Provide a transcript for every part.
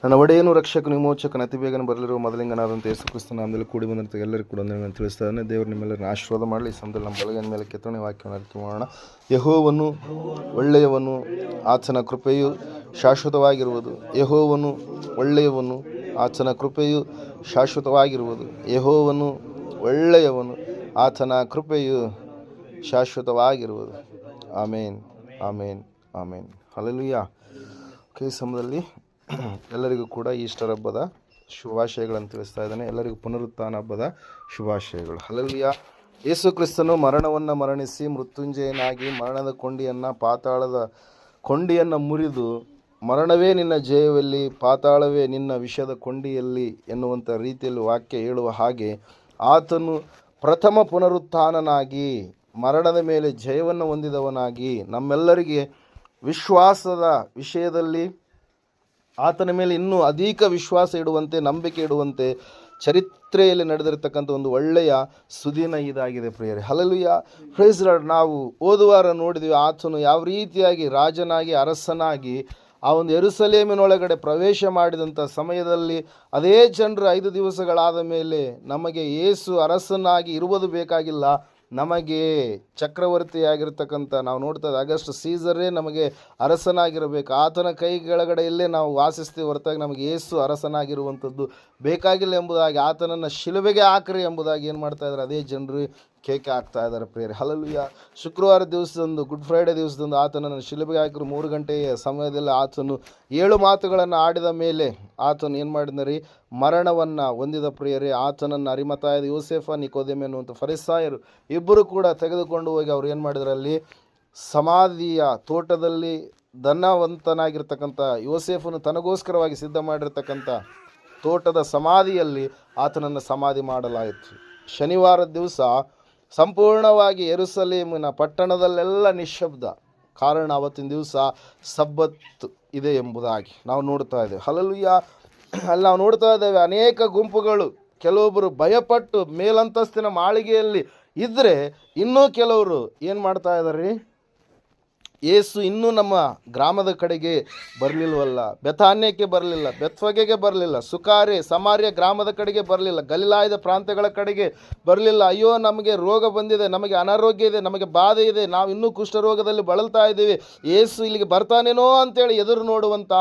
ನನ್ನ ಒಡೆಯನು ರಕ್ಷಕನು ವಿಮೋಚಕನ ಅತಿ ಬೇಗನೆ ಬರಲಿರುವ ಮೊದಲಿಂಗನಾದಂಥ ಯೇಸು ಕ್ರಿಸ್ತನ ನಾಮದಲ್ಲಿ ಕೂಡಿ ಬಂದಂಥ ಎಲ್ಲರಿಗೂ ಕೂಡ ನಾನು ತಿಳಿಸ್ತಾನೆ. ದೇವರು ನಿಮ್ಮೆಲ್ಲರನ್ನ ಆಶೀರ್ವಾದ ಮಾಡಲಿ. ಈ ಸಮಯದಲ್ಲಿ ನಮ್ಮ ಬೆಳಗಿನ ಮೇಲೆ ಕೆತ್ತನೆ ವಾಕ್ಯವನ್ನು ಅರಿಕೆ ಮಾಡೋಣ. ಯೆಹೋವನು ಒಳ್ಳೆಯವನು, ಆತನ ಕೃಪೆಯು ಶಾಶ್ವತವಾಗಿರುವುದು. ಯೆಹೋವನು ಒಳ್ಳೆಯವನು, ಆತನ ಕೃಪೆಯು ಶಾಶ್ವತವಾಗಿರುವುದು. ಯೆಹೋವನು ಒಳ್ಳೆಯವನು, ಆತನ ಕೃಪೆಯು ಶಾಶ್ವತವಾಗಿರುವುದು. ಆಮೇನ್, ಆಮೇನ್, ಆಮೇನ್. ಹಲ್ಲೆಲೂಯಾ. ಈ ಸಮಯದಲ್ಲಿ ಎಲ್ಲರಿಗೂ ಕೂಡ ಈಸ್ಟರ್ ಹಬ್ಬದ ಶುಭಾಶಯಗಳನ್ನು ತಿಳಿಸ್ತಾ ಇದ್ದಾನೆ. ಎಲ್ಲರಿಗೂ ಪುನರುತ್ಥಾನ ಹಬ್ಬದ ಶುಭಾಶಯಗಳು. ಹಲ್ಲೆಲೂಯಾ. ಯೇಸು ಕ್ರಿಸ್ತನು ಮರಣವನ್ನು ಮರಣಿಸಿ ಮೃತ್ಯುಂಜಯನಾಗಿ ಮರಣದ ಕೊಂಡಿಯನ್ನು, ಪಾತಾಳದ ಕೊಂಡಿಯನ್ನು ಮುರಿದು, ಮರಣವೇ ನಿನ್ನ ಜಯದಲ್ಲಿ, ಪಾತಾಳವೇ ನಿನ್ನ ವಿಷದ ಕೊಂಡಿಯಲ್ಲಿ ಎನ್ನುವಂಥ ರೀತಿಯಲ್ಲಿ ವಾಕ್ಯ ಹೇಳುವ ಹಾಗೆ ಆತನು ಪ್ರಥಮ ಪುನರುತ್ಥಾನನಾಗಿ ಮರಣದ ಮೇಲೆ ಜಯವನ್ನು ಹೊಂದಿದವನಾಗಿ ನಮ್ಮೆಲ್ಲರಿಗೆ ವಿಶ್ವಾಸದ ವಿಷಯದಲ್ಲಿ ಆತನ ಮೇಲೆ ಇನ್ನೂ ಅಧಿಕ ವಿಶ್ವಾಸ ಇಡುವಂತೆ, ನಂಬಿಕೆ ಇಡುವಂತೆ ಚರಿತ್ರೆಯಲ್ಲಿ ನಡೆದಿರತಕ್ಕಂಥ ಒಂದು ಒಳ್ಳೆಯ ಸುದಿನ ಇದಾಗಿದೆ ಪ್ರಿಯರೇ. ಹಲ್ಲೆಲೂಯಾ. Praise Lord. ನಾವು ಓದುವಾರ ನೋಡಿದ್ವಿ ಆತನು ಯಾವ ರೀತಿಯಾಗಿ ರಾಜನಾಗಿ, ಅರಸನಾಗಿ ಆ ಒಂದು ಯೆರೂಸಲೇಮಿನೊಳಗಡೆ ಪ್ರವೇಶ ಮಾಡಿದಂಥ ಸಮಯದಲ್ಲಿ ಅದೇ ಜನರು 5 ದಿವಸಗಳಾದ ಮೇಲೆ ನಮಗೆ ಯೇಸು ಅರಸನಾಗಿ ಇರುವುದು ಬೇಕಾಗಿಲ್ಲ, ನಮಗೆ ಚಕ್ರವರ್ತಿಯಾಗಿರ್ತಕ್ಕಂಥ, ನಾವು ನೋಡ್ತಾ ಅಗಸ್ಟ್ ಸೀಸರೇ ನಮಗೆ ಅರಸನಾಗಿರಬೇಕು, ಆತನ ಕೈ ಕೆಳಗಡೆಯಲ್ಲೇ ನಾವು ವಾಸಿಸ್ತೀವಿ ಹೊರತಾಗಿ ನಮಗೆ ಯೇಸು ಅರಸನಾಗಿರುವಂಥದ್ದು ಬೇಕಾಗಿಲ್ಲ ಎಂಬುದಾಗಿ, ಆತನನ್ನು ಶಿಲುಬೆಗೆ ಹಾಕ್ರಿ ಎಂಬುದಾಗಿ ಏನು ಮಾಡ್ತಾ ಇದ್ದಾರೆ ಅದೇ ಜನರು ಕೇಕೆ ಹಾಕ್ತಾ ಇದ್ದಾರೆ ಪ್ರಿಯರೇ. ಹಲ್ಲೆಲೂಯಾ. ಶುಕ್ರವಾರ ದಿವಸದಂದು, ಗುಡ್ ಫ್ರೈಡೆ ದಿವಸದಂದು ಆತನನ್ನು ಶಿಲುಬೆಗೆ ಹಾಕಿರು 3 ಗಂಟೆಯ ಸಮಯದಲ್ಲಿ ಆತನು 7 ಮಾತುಗಳನ್ನು ಆಡಿದ ಮೇಲೆ ಆತನು ಏನು ಮಾಡಿದರಿ, ಮರಣವನ್ನು ಹೊಂದಿದ ಪ್ರಿಯರೇ. ಆತನನ್ನು ಅರಿಮತಾಯದ ಯೋಸೇಫ, ನಿಕೋದೇಮ ಎನ್ನುವಂಥ ಫರಿಸಾಯರು ಇಬ್ಬರು ಕೂಡ ತೆಗೆದುಕೊಂಡು ಹೋಗಿ ಅವ್ರು ಏನು ಮಾಡಿದ್ರು, ಅಲ್ಲಿ ಸಮಾಧಿಯ ತೋಟದಲ್ಲಿ ಧನವಂತನಾಗಿರ್ತಕ್ಕಂಥ ಯೋಸೇಫನು ತನಗೋಸ್ಕರವಾಗಿ ಸಿದ್ಧ ಮಾಡಿರ್ತಕ್ಕಂಥ ತೋಟದ ಸಮಾಧಿಯಲ್ಲಿ ಆತನನ್ನು ಸಮಾಧಿ ಮಾಡಲಾಯಿತು. ಶನಿವಾರದ ದಿವಸ ಸಂಪೂರ್ಣವಾಗಿ ಯೆರೂಸಲೇಮಿನ ಪಟ್ಟಣದಲ್ಲೆಲ್ಲ ನಿಶ್ಶಬ್ದ. ಕಾರಣ ಅವತ್ತಿನ ದಿವಸ ಸಬ್ಬತ್ ಇದೆ ಎಂಬುದಾಗಿ ನಾವು ನೋಡ್ತಾ ಇದ್ದೇವೆ. ಹಲ್ಲೆಲೂಯಾ. ಅಲ್ಲಿ ನಾವು ನೋಡ್ತಾ ಇದ್ದೇವೆ ಅನೇಕ ಗುಂಪುಗಳು, ಕೆಲವೊಬ್ಬರು ಭಯಪಟ್ಟು ಮೇಲಂತಸ್ತಿನ ಮಾಳಿಗೆಯಲ್ಲಿ ಇದ್ದರೆ, ಇನ್ನೂ ಕೆಲವರು ಏನು ಮಾಡ್ತಾ ಇದ್ದಾರೆ, ಯೇಸು ಇನ್ನೂ ನಮ್ಮ ಗ್ರಾಮದ ಕಡೆಗೆ ಬರಲಿಲ್ವಲ್ಲ, ಬೆಥಾನ್ಯಕ್ಕೆ ಬರಲಿಲ್ಲ, ಬೆತ್ಫಗೆಗೆ ಬರಲಿಲ್ಲ, ಸುಕಾರೆ ಸಮಾರ್ಯ ಗ್ರಾಮದ ಕಡೆಗೆ ಬರಲಿಲ್ಲ, ಗಲಿಲಾಯದ ಪ್ರಾಂತ್ಯಗಳ ಕಡೆಗೆ ಬರಲಿಲ್ಲ. ಅಯ್ಯೋ ನಮಗೆ ರೋಗ ಬಂದಿದೆ, ನಮಗೆ ಅನಾರೋಗ್ಯ ಇದೆ, ನಮಗೆ ಬಾಧೆ ಇದೆ, ನಾವು ಇನ್ನೂ ಕುಷ್ಠರೋಗದಲ್ಲಿ ಬಳಲ್ತಾ ಇದ್ದೀವಿ, ಯೇಸು ಇಲ್ಲಿಗೆ ಬರ್ತಾನೇನೋ ಅಂತೇಳಿ ಎದುರು ನೋಡುವಂಥ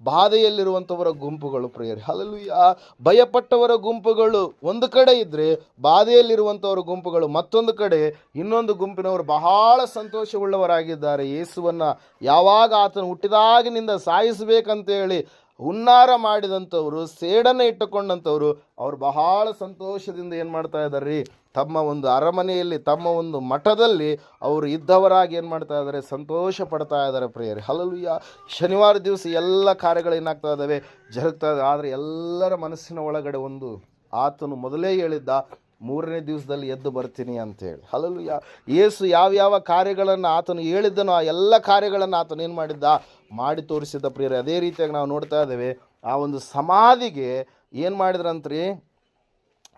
ಬಾಧೆಯಲ್ಲಿರುವಂಥವರ ಗುಂಪುಗಳು ಪ್ರಿಯರೇ. ಹಲ್ಲೆಲೂಯಾ. ಭಯಪಟ್ಟವರ ಗುಂಪುಗಳು ಒಂದು ಕಡೆ ಇದ್ದರೆ, ಬಾಧೆಯಲ್ಲಿರುವಂಥವರ ಗುಂಪುಗಳು ಮತ್ತೊಂದು ಕಡೆ, ಇನ್ನೊಂದು ಗುಂಪಿನವರು ಬಹಳ ಸಂತೋಷವುಳ್ಳವರಾಗಿದ್ದಾರೆ. ಯೇಸುವನ್ನು ಯಾವಾಗ ಆತನು ಹುಟ್ಟಿದಾಗಿನಿಂದ ಸಾಯಿಸಬೇಕಂತೇಳಿ ಹುನ್ನಾರ ಮಾಡಿದಂಥವರು, ಸೇಡನ್ನು ಇಟ್ಟುಕೊಂಡಂಥವರು, ಅವರು ಬಹಳ ಸಂತೋಷದಿಂದ ಏನು ಮಾಡ್ತಾ ಇದ್ದಾರೆ, ತಮ್ಮ ಒಂದು ಅರಮನೆಯಲ್ಲಿ, ತಮ್ಮ ಒಂದು ಮಠದಲ್ಲಿ ಅವರು ಇದ್ದವರಾಗಿ ಏನು ಮಾಡ್ತಾ ಇದ್ದಾರೆ, ಸಂತೋಷ ಪಡ್ತಾ ಇದ್ದಾರೆ ಪ್ರಿಯರೇ. ಹಲ್ಲೆಲೂಯಾ. ಶನಿವಾರ ದಿವಸ ಎಲ್ಲ ಕಾರ್ಯಗಳು ಏನಾಗ್ತಾ ಇದ್ದಾವೆ, ಜರುಗ್ತಾ ಇದೆ. ಆದರೆ ಎಲ್ಲರ ಮನಸ್ಸಿನ ಒಳಗಡೆ ಒಂದು, ಆತನು ಮೊದಲೇ ಹೇಳಿದ್ದ 3ನೇ ದಿವಸದಲ್ಲಿ ಎದ್ದು ಬರ್ತೀನಿ ಅಂತೇಳಿ. ಹಲ್ಲೆಲೂಯಾ. ಯೇಸು ಯಾವ ಕಾರ್ಯಗಳನ್ನು ಆತನು ಹೇಳಿದ್ದನೋ ಆ ಎಲ್ಲ ಕಾರ್ಯಗಳನ್ನು ಆತನು ಏನು ಮಾಡಿದ್ದ, ಮಾಡಿ ತೋರಿಸಿದ್ದ ಪ್ರಿಯರೇ. ಅದೇ ರೀತಿಯಾಗಿ ನಾವು ನೋಡ್ತಾ ಇದ್ದೇವೆ, ಆ ಒಂದು ಸಮಾಧಿಗೆ ಏನು ಮಾಡಿದ್ರಂತ್ರಿ,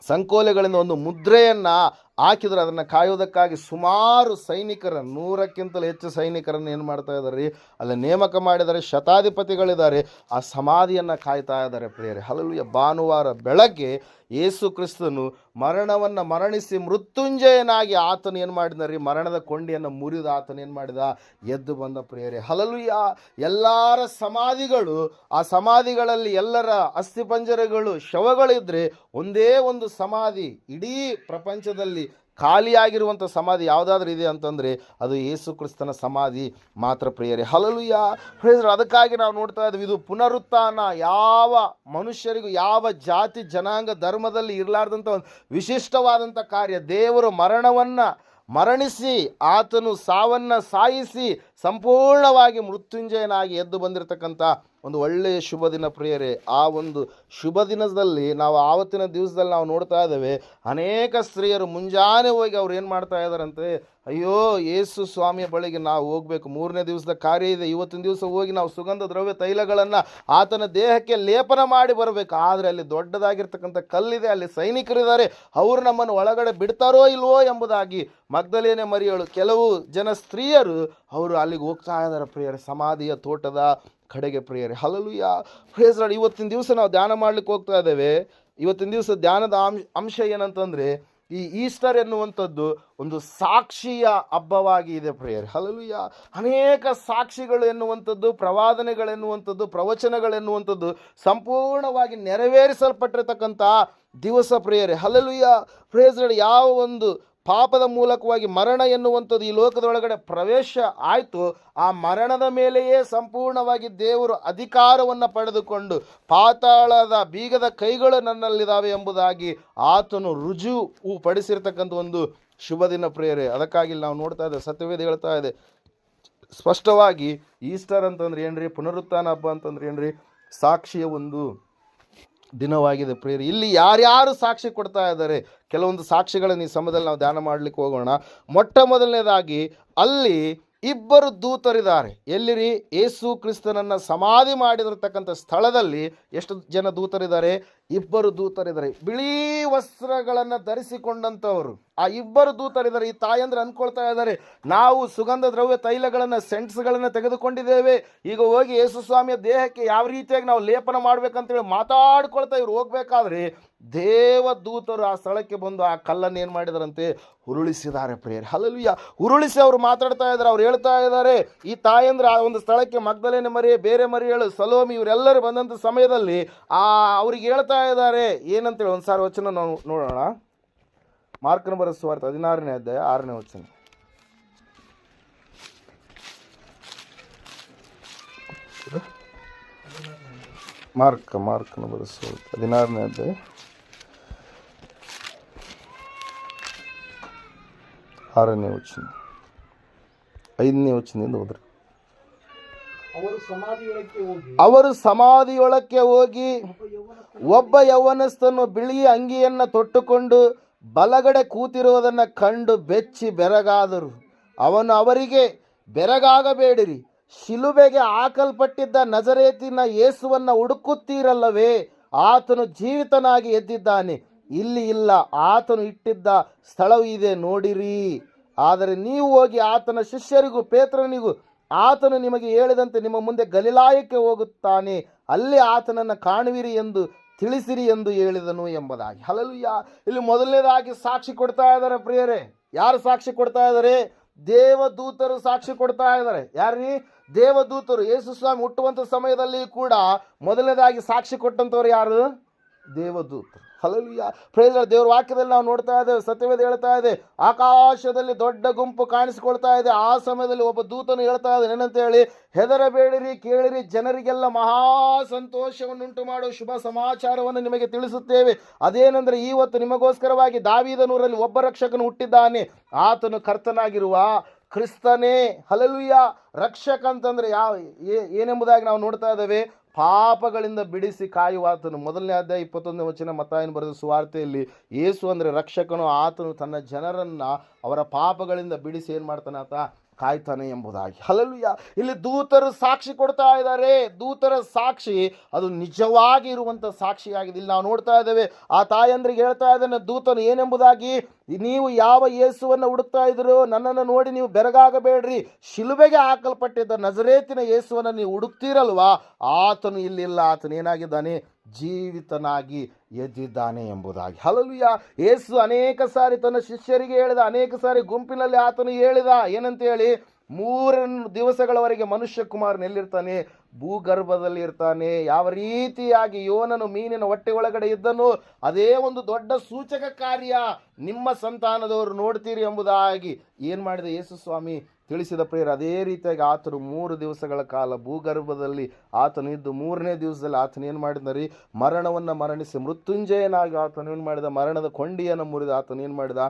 ಸಂಕೋಲೆಗಳಿಂದ ಒಂದು ಮುದ್ರೆಯನ್ನು ಹಾಕಿದ್ರು. ಅದನ್ನು ಕಾಯೋದಕ್ಕಾಗಿ ಸುಮಾರು ಸೈನಿಕರ, 100ಕ್ಕಿಂತಲೂ ಹೆಚ್ಚು ಸೈನಿಕರನ್ನು ಏನು ಮಾಡ್ತಾ ಇದ್ದಾರೆ, ಅಲ್ಲಿ ನೇಮಕ ಮಾಡಿದ್ದಾರೆ. ಶತಾಧಿಪತಿಗಳಿದ್ದಾರೆ, ಆ ಸಮಾಧಿಯನ್ನು ಕಾಯ್ತಾ ಇದ್ದಾರೆ ಪ್ರಿಯರೇ. ಹಲ್ಲೆಲೂಯಾ. ಭಾನುವಾರ ಬೆಳಗ್ಗೆ ಯೇಸು ಕ್ರಿಸ್ತನು ಮರಣವನ್ನು ಮರಣಿಸಿ ಮೃತ್ಯುಂಜಯನಾಗಿ ಆತನು ಏನು ಮಾಡಿದ, ಮರಣದ ಕೊಂಡಿಯನ್ನು ಮುರಿದು ಆತನು ಏನು ಮಾಡಿದ, ಎದ್ದು ಬಂದ ಪ್ರಿಯರೇ. ಹಲ್ಲೆಲೂಯಾ. ಎಲ್ಲರ ಸಮಾಧಿಗಳು, ಆ ಸಮಾಧಿಗಳಲ್ಲಿ ಎಲ್ಲರ ಅಸ್ಥಿಪಂಜರಗಳು, ಶವಗಳಿದ್ದರೆ, ಒಂದೇ ಒಂದು ಸಮಾಧಿ ಇಡೀ ಪ್ರಪಂಚದಲ್ಲಿ ಖಾಲಿಯಾಗಿರುವಂಥ ಸಮಾಧಿ ಯಾವುದಾದ್ರೂ ಇದೆ ಅಂತಂದರೆ ಅದು ಯೇಸು ಕ್ರಿಸ್ತನ ಸಮಾಧಿ ಮಾತ್ರ ಪ್ರಿಯರೇ. ಹಲ್ಲೆಲೂಯಾ. ಅದಕ್ಕಾಗಿ ನಾವು ನೋಡ್ತಾ ಇದ್ದೀವಿ, ಇದು ಪುನರುತ್ಥಾನ. ಯಾವ ಮನುಷ್ಯರಿಗೂ, ಯಾವ ಜಾತಿ ಜನಾಂಗ ಧರ್ಮದಲ್ಲಿ ಇರಲಾರ್ದಂಥ ಒಂದು ವಿಶಿಷ್ಟವಾದಂಥ ಕಾರ್ಯ. ದೇವರು ಮರಣವನ್ನು ಮರಣಿಸಿ, ಆತನು ಸಾವನ್ನು ಸಾಯಿಸಿ ಸಂಪೂರ್ಣವಾಗಿ ಮೃತ್ಯುಂಜಯನಾಗಿ ಎದ್ದು ಬಂದಿರತಕ್ಕಂಥ ಒಂದು ಒಳ್ಳೆಯ ಶುಭ ದಿನ ಪ್ರಿಯರೇ. ಆ ಒಂದು ಶುಭ ದಿನದಲ್ಲಿ ನಾವು ಆವತ್ತಿನ ದಿವಸದಲ್ಲಿ ನಾವು ನೋಡ್ತಾ ಇದ್ದೇವೆ, ಅನೇಕ ಸ್ತ್ರೀಯರು ಮುಂಜಾನೆ ಹೋಗಿ ಅವ್ರು ಏನು ಮಾಡ್ತಾ ಇದ್ದಾರಂತೆ, ಅಯ್ಯೋ ಯೇಸು ಸ್ವಾಮಿಯ ಬಳಿಗೆ ನಾವು ಹೋಗಬೇಕು, 3ನೇ ದಿವಸದ ಕಾರ್ಯ ಇದೆ, ಇವತ್ತಿನ ದಿವಸ ಹೋಗಿ ನಾವು ಸುಗಂಧ ದ್ರವ್ಯ ತೈಲಗಳನ್ನು ಆತನ ದೇಹಕ್ಕೆ ಲೇಪನ ಮಾಡಿ ಬರಬೇಕು. ಆದರೆ ಅಲ್ಲಿ ದೊಡ್ಡದಾಗಿರ್ತಕ್ಕಂಥ ಕಲ್ಲಿದೆ, ಅಲ್ಲಿ ಸೈನಿಕರಿದ್ದಾರೆ, ಅವರು ನಮ್ಮನ್ನು ಒಳಗಡೆ ಬಿಡ್ತಾರೋ ಇಲ್ವೋ ಎಂಬುದಾಗಿ ಮಗ್ದಲೇನೆ ಮರಿಯಳು, ಕೆಲವು ಜನ ಸ್ತ್ರೀಯರು ಅವರು ಅಲ್ಲಿಗೆ ಹೋಗ್ತಾ ಇದ್ದಾರೆ ಪ್ರಿಯರೇ. ಸಮಾಧಿಯ ತೋಟದ ಕಡೆಗೆ ಪ್ರಿಯರೇ. Hallelujah, praise Lord. ಇವತ್ತಿನ ದಿವಸ ನಾವು ಧ್ಯಾನ ಮಾಡ್ಲಿಕ್ಕೆ ಹೋಗ್ತಾ ಇದ್ದೇವೆ. ಇವತ್ತಿನ ದಿವಸ ಧ್ಯಾನದ ಅಂಶ ಏನಂತಂದರೆ, ಈ ಈಸ್ಟರ್ ಎನ್ನುವಂಥದ್ದು ಒಂದು ಸಾಕ್ಷಿಯ ಹಬ್ಬವಾಗಿ ಇದೆ ಪ್ರಿಯರೇ. ಹಲ್ಲೆಲೂಯಾ. ಅನೇಕ ಸಾಕ್ಷಿಗಳು ಎನ್ನುವಂಥದ್ದು, ಪ್ರವಾದನೆಗಳೆನ್ನುವಂಥದ್ದು, ಪ್ರವಚನಗಳೆನ್ನುವಂಥದ್ದು ಸಂಪೂರ್ಣವಾಗಿ ನೆರವೇರಿಸಲ್ಪಟ್ಟಿರತಕ್ಕಂಥ ದಿವಸ ಪ್ರಿಯರೇ. Hallelujah, praise Lord. ಯಾವ ಒಂದು ಪಾಪದ ಮೂಲಕವಾಗಿ ಮರಣ ಎನ್ನುವಂಥದ್ದು ಈ ಲೋಕದೊಳಗಡೆ ಪ್ರವೇಶ ಆಯಿತು, ಆ ಮರಣದ ಮೇಲೆಯೇ ಸಂಪೂರ್ಣವಾಗಿ ದೇವರು ಅಧಿಕಾರವನ್ನು ಪಡೆದುಕೊಂಡು ಪಾತಾಳದ ಬೀಗದ ಕೈಗಳು ನನ್ನಲ್ಲಿದ್ದಾವೆ ಎಂಬುದಾಗಿ ಆತನು ರುಜುವು ಪಡಿಸಿರ್ತಕ್ಕಂಥ ಒಂದು ಶುಭ ದಿನ ಪ್ರಿಯರೇ. ಅದಕ್ಕಾಗಿ ನಾವು ನೋಡ್ತಾ ಇದ್ದೇವೆ, ಸತ್ಯವೇದ ಹೇಳ್ತಾ ಇದೆ ಸ್ಪಷ್ಟವಾಗಿ, ಈಸ್ಟರ್ ಅಂತಂದ್ರೆ ಏನ್ರಿ, ಪುನರುತ್ಥಾನ ಹಬ್ಬ ಅಂತಂದ್ರೆ ಏನ್ರಿ, ಸಾಕ್ಷಿಯ ಒಂದು ದಿನವಾಗಿದೆ ಪ್ರಿಯರೇ. ಇಲ್ಲಿ ಯಾರ್ಯಾರು ಸಾಕ್ಷಿ ಕೊಡ್ತಾ ಇದ್ದಾರೆ, ಕೆಲವೊಂದು ಸಾಕ್ಷಿಗಳನ್ನು ಈ ಸಮಯದಲ್ಲಿ ನಾವು ಧ್ಯಾನ ಮಾಡಲಿಕ್ಕೆ ಹೋಗೋಣ. ಮೊಟ್ಟ ಮೊದಲನೇದಾಗಿ ಅಲ್ಲಿ ಇಬ್ಬರು ದೂತರಿದ್ದಾರೆ. ಎಲ್ಲಿರಿ? ಯೇಸು ಕ್ರಿಸ್ತನನ್ನು ಸಮಾಧಿ ಮಾಡಿದಿರ್ತಕ್ಕಂಥ ಸ್ಥಳದಲ್ಲಿ ಎಷ್ಟು ಜನ ದೂತರಿದ್ದಾರೆ? ಇಬ್ಬರು ದೂತರಿದ್ದಾರೆ. ಬಿಳಿ ವಸ್ತ್ರಗಳನ್ನು ಧರಿಸಿಕೊಂಡಂಥವರು ಆ ಇಬ್ಬರು ದೂತರಿದ್ದಾರೆ. ಈ ತಾಯಂದ್ರೆ ಅಂದ್ಕೊಳ್ತಾ ಇದ್ದಾರೆ, ನಾವು ಸುಗಂಧ ದ್ರವ್ಯ ತೈಲಗಳನ್ನು, ಸೆಂಟ್ಸ್ಗಳನ್ನು ತೆಗೆದುಕೊಂಡಿದ್ದೇವೆ, ಈಗ ಹೋಗಿ ಯೇಸು ಸ್ವಾಮಿಯ ದೇಹಕ್ಕೆ ಯಾವ ರೀತಿಯಾಗಿ ನಾವು ಲೇಪನ ಮಾಡ್ಬೇಕಂತೇಳಿ ಮಾತಾಡ್ಕೊಳ್ತಾ ಇವ್ರು ಹೋಗ್ಬೇಕಾದ್ರೆ ದೇವದೂತರು ಆ ಸ್ಥಳಕ್ಕೆ ಬಂದು ಆ ಕಲ್ಲನ್ನು ಏನು ಮಾಡಿದಾರಂತೆ? ಉರುಳಿಸಿದ್ದಾರೆ ಪ್ರಿಯರೇ. ಹಲ್ಲೆಲೂಯಾ. ಉರುಳಿಸಿ ಅವರು ಮಾತಾಡ್ತಾ ಇದ್ದಾರೆ. ಅವ್ರು ಹೇಳ್ತಾ ಇದ್ದಾರೆ, ಈ ತಾಯಂದ್ರೆ ಆ ಒಂದು ಸ್ಥಳಕ್ಕೆ ಮಗ್ದಲೇನೆ ಮರಿ, ಬೇರೆ ಮರಿಯಳು, ಸಲೋಮಿ ಇವರೆಲ್ಲರೂ ಬಂದಂಥ ಸಮಯದಲ್ಲಿ ಅವ್ರಿಗೆ ಹೇಳ್ತಾ ಇದ್ದಾರೆ ಏನಂತೇಳಿ ಒಂದು ಸಾರಿ ವಚನ ನಾವು ನೋಡೋಣ. ಮಾರ್ಕನ ಬರೆದ ಸುವಾರ್ತೆ 16ನೇ ಅಧ್ಯಾಯ 6ನೇ ವಚನ. ಮಾರ್ಕನ ಬರೆದ ಸುವಾರ್ತೆ 16ನೇ ಅಧ್ಯಾಯ 6ನೇ ವಚನ, 5ನೇ ವಚನದಿಂದ ಹೋದ್ರೆ, ಅವರು ಸಮಾಧಿಯೊಳಕ್ಕೆ ಹೋಗಿ ಒಬ್ಬ ಯೌವನಸ್ಥನು ಬಿಳಿಯ ಅಂಗಿಯನ್ನು ತೊಟ್ಟುಕೊಂಡು ಬಲಗಡೆ ಕೂತಿರುವುದನ್ನು ಕಂಡು ಬೆಚ್ಚಿ ಬೆರಗಾದರು. ಅವನು ಅವರಿಗೆ, ಬೆರಗಾಗಬೇಡಿರಿ, ಶಿಲುಬೆಗೆ ಹಾಕಲ್ಪಟ್ಟಿದ್ದ ನಜರೇತಿನ ಯೇಸುವನ್ನು ಹುಡುಕುತ್ತೀರಲ್ಲವೇ? ಆತನು ಜೀವಿತನಾಗಿ ಎದ್ದಿದ್ದಾನೆ, ಇಲ್ಲಿ ಇಲ್ಲ, ಆತನು ಇಟ್ಟಿದ್ದ ಸ್ಥಳವು ಇದೆ, ನೋಡಿರಿ. ಆದರೆ ನೀವು ಹೋಗಿ ಆತನ ಶಿಷ್ಯರಿಗೂ ಪೇತ್ರನಿಗೂ ಆತನು ನಿಮಗೆ ಹೇಳಿದಂತೆ ನಿಮ್ಮ ಮುಂದೆ ಗಲಿಲಾಯಕ್ಕೆ ಹೋಗುತ್ತಾನೆ, ಅಲ್ಲಿ ಆತನನ್ನು ಕಾಣುವಿರಿ ಎಂದು ತಿಳಿಸಿರಿ ಎಂದು ಹೇಳಿದನು ಎಂಬುದಾಗಿ. ಹಲ್ಲೆಲೂಯಾ. ಇಲ್ಲಿ ಮೊದಲನೇದಾಗಿ ಸಾಕ್ಷಿ ಕೊಡ್ತಾ ಇದ್ದಾರೆ ಪ್ರಿಯರೇ. ಯಾರು ಸಾಕ್ಷಿ ಕೊಡ್ತಾ ಇದ್ದಾರೆ? ದೇವದೂತರು ಸಾಕ್ಷಿ ಕೊಡ್ತಾ ಇದ್ದಾರೆ. ಯಾರೀ? ದೇವದೂತರು. ಯೇಸು ಸ್ವಾಮಿ ಹುಟ್ಟುವಂಥ ಸಮಯದಲ್ಲಿ ಕೂಡ ಮೊದಲನೇದಾಗಿ ಸಾಕ್ಷಿ ಕೊಟ್ಟಂಥವ್ರು ಯಾರು? ದೇವದೂತರು. ಹಲ್ಲೆಲೂಯಾ. Praise Lord. ದೇವರ ವಾಕ್ಯದಲ್ಲಿ ನಾವು ನೋಡ್ತಾ ಇದ್ದೇವೆ, ಸತ್ಯವೇದ ಹೇಳ್ತಾ ಇದೆ, ಆಕಾಶದಲ್ಲಿ ದೊಡ್ಡ ಗುಂಪು ಕಾಣಿಸಿಕೊಳ್ತಾ ಇದೆ. ಆ ಸಮಯದಲ್ಲಿ ಒಬ್ಬ ದೂತನು ಹೇಳ್ತಾ ಇದ್ದಾನೆ ಏನಂತ ಹೇಳಿ, ಹೆದರಬೇಡಿರಿ, ಕೇಳಿರಿ, ಜನರಿಗೆಲ್ಲ ಮಹಾ ಸಂತೋಷವನ್ನುಂಟು ಮಾಡುವ ಶುಭ ಸಮಾಚಾರವನ್ನು ನಿಮಗೆ ತಿಳಿಸುತ್ತೇವೆ. ಅದೇನೆಂದರೆ, ಇವತ್ತು ನಿಮಗೋಸ್ಕರವಾಗಿ ದಾವೀದನೂರಲ್ಲಿ ಒಬ್ಬ ರಕ್ಷಕನು ಹುಟ್ಟಿದ್ದಾನೆ, ಆತನು ಕರ್ತನಾಗಿರುವ ಕ್ರಿಸ್ತನೇ. ಹಲ್ಲೆಲೂಯಾ. ರಕ್ಷಕ ಅಂತಂದ್ರೆ ಏನೆಂಬುದಾಗಿ ನಾವು ನೋಡ್ತಾ ಇದ್ದೇವೆ, ಪಾಪಗಳಿಂದ ಬಿಡಿಸಿ ಕಾಯುವಾತನು. 1ನೇ ಅಧ್ಯಾಯ 21ನೇ ವಚನ ಮತ್ತಾಯನು ಬರೆದ ಸುವಾರ್ತೆಯಲ್ಲಿ ಯೇಸು ಅಂದರೆ ರಕ್ಷಕನು. ಆತನು ತನ್ನ ಜನರನ್ನು ಅವರ ಪಾಪಗಳಿಂದ ಬಿಡಿಸಿ ಏನು ಮಾಡ್ತಾನೆ? ಆತ ಕಾಯ್ತಾನೆ ಎಂಬುದಾಗಿ. ಹಲ್ಲೆಲೂಯಾ. ಇಲ್ಲಿ ದೂತರು ಸಾಕ್ಷಿ ಕೊಡ್ತಾ ಇದ್ದಾರೆ. ದೂತರ ಸಾಕ್ಷಿ ಅದು ನಿಜವಾಗಿ ಇರುವಂಥ ಸಾಕ್ಷಿಯಾಗಿದೆ. ಇಲ್ಲಿ ನಾವು ನೋಡ್ತಾ ಇದ್ದೇವೆ, ಆ ತಾಯಂದ್ರಿಗೆ ಹೇಳ್ತಾ ಇದ್ದಾನೆ ದೂತನು ಏನೆಂಬುದಾಗಿ, ನೀವು ಯಾವ ಯೇಸುವನ್ನು ಹುಡುಕ್ತಾ ಇದ್ರು, ನನ್ನನ್ನು ನೋಡಿ ನೀವು ಬೆರಗಾಗಬೇಡ್ರಿ, ಶಿಲುಬೆಗೆ ಹಾಕಲ್ಪಟ್ಟಿದ್ದ ನಜರೇತಿನ ಯೇಸುವನ್ನು ನೀವು ಹುಡುಕ್ತಿರಲ್ವಾ, ಆತನು ಇಲ್ಲಿಲ್ಲ, ಆತನು ಏನಾಗಿದ್ದಾನೆ? ಜೀವಿತನಾಗಿ ಎದ್ದಿದ್ದಾನೆ ಎಂಬುದಾಗಿ. ಹಲ್ಲೆಲೂಯಾ. ಯೇಸು ಅನೇಕ ಸಾರಿ ತನ್ನ ಶಿಷ್ಯರಿಗೆ ಹೇಳಿದ, ಅನೇಕ ಸಾರಿ ಗುಂಪಿನಲ್ಲಿ ಆತನು ಹೇಳಿದ ಏನಂತ ಹೇಳಿ, 3 ದಿವಸಗಳವರೆಗೆ ಮನುಷ್ಯ ಕುಮಾರನು ಎಲ್ಲಿರ್ತಾನೆ? ಭೂಗರ್ಭದಲ್ಲಿ ಇರ್ತಾನೆ. ಯಾವ ರೀತಿಯಾಗಿ ಯೋನನು ಮೀನಿನ ಹೊಟ್ಟೆ ಒಳಗಡೆ ಇದ್ದನು, ಅದೇ ಒಂದು ದೊಡ್ಡ ಸೂಚಕ ಕಾರ್ಯ ನಿಮ್ಮ ಸಂತಾನದವರು ನೋಡ್ತೀರಿ ಎಂಬುದಾಗಿ ಏನು ಮಾಡಿದ ಯೇಸು ಸ್ವಾಮಿ ತಿಳಿಸಿದ ಪ್ರಿಯರು. ಅದೇ ರೀತಿಯಾಗಿ ಆತನು 3 ದಿವಸಗಳ ಕಾಲ ಭೂಗರ್ಭದಲ್ಲಿ ಆತನು ಇದ್ದು 3ನೇ ದಿವಸದಲ್ಲಿ ಆತನು ಏನು ಮಾಡಿದರಿ? ಮರಣವನ್ನು ಮರಣಿಸಿ ಮೃತ್ಯುಂಜಯನಾಗಿ ಆತನು ಏನು ಮಾಡಿದ? ಮರಣದ ಕೊಂಡಿಯನ್ನು ಮುರಿದ ಆತನು ಏನು ಮಾಡಿದ?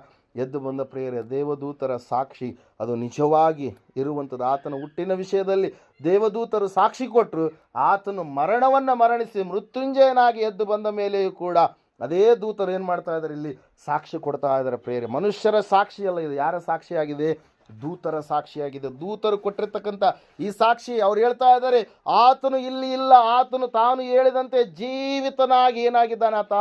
ಎದ್ದು ಬಂದ ಪ್ರಿಯರೇ. ದೇವದೂತರ ಸಾಕ್ಷಿ ಅದು ನಿಜವಾಗಿ ಇರುವಂಥದ್ದು. ಆತನ ಹುಟ್ಟಿನ ವಿಷಯದಲ್ಲಿ ದೇವದೂತರು ಸಾಕ್ಷಿ ಕೊಟ್ಟರು. ಆತನು ಮರಣವನ್ನು ಮರಣಿಸಿ ಮೃತ್ಯುಂಜಯನಾಗಿ ಎದ್ದು ಬಂದ ಮೇಲೆಯೂ ಕೂಡ ಅದೇ ದೂತರು ಏನು ಮಾಡ್ತಾ ಇದ್ದಾರೆ? ಇಲ್ಲಿ ಸಾಕ್ಷಿ ಕೊಡ್ತಾ ಇದ್ದಾರೆ ಪ್ರಿಯರೇ. ಮನುಷ್ಯರ ಸಾಕ್ಷಿ ಅಲ್ಲ ಇದು. ಯಾರ ಸಾಕ್ಷಿಯಾಗಿದೆ? ದೂತರ ಸಾಕ್ಷಿಯಾಗಿದೆ. ದೂತರು ಕೊಟ್ಟಿರ್ತಕ್ಕಂಥ ಈ ಸಾಕ್ಷಿ. ಅವ್ರು ಹೇಳ್ತಾ ಇದ್ದಾರೆ, ಆತನು ಇಲ್ಲಿ ಇಲ್ಲ, ಆತನು ತಾನು ಹೇಳಿದಂತೆ ಜೀವಿತನಾಗಿ ಏನಾಗಿದ್ದಾನೆ? ಆತ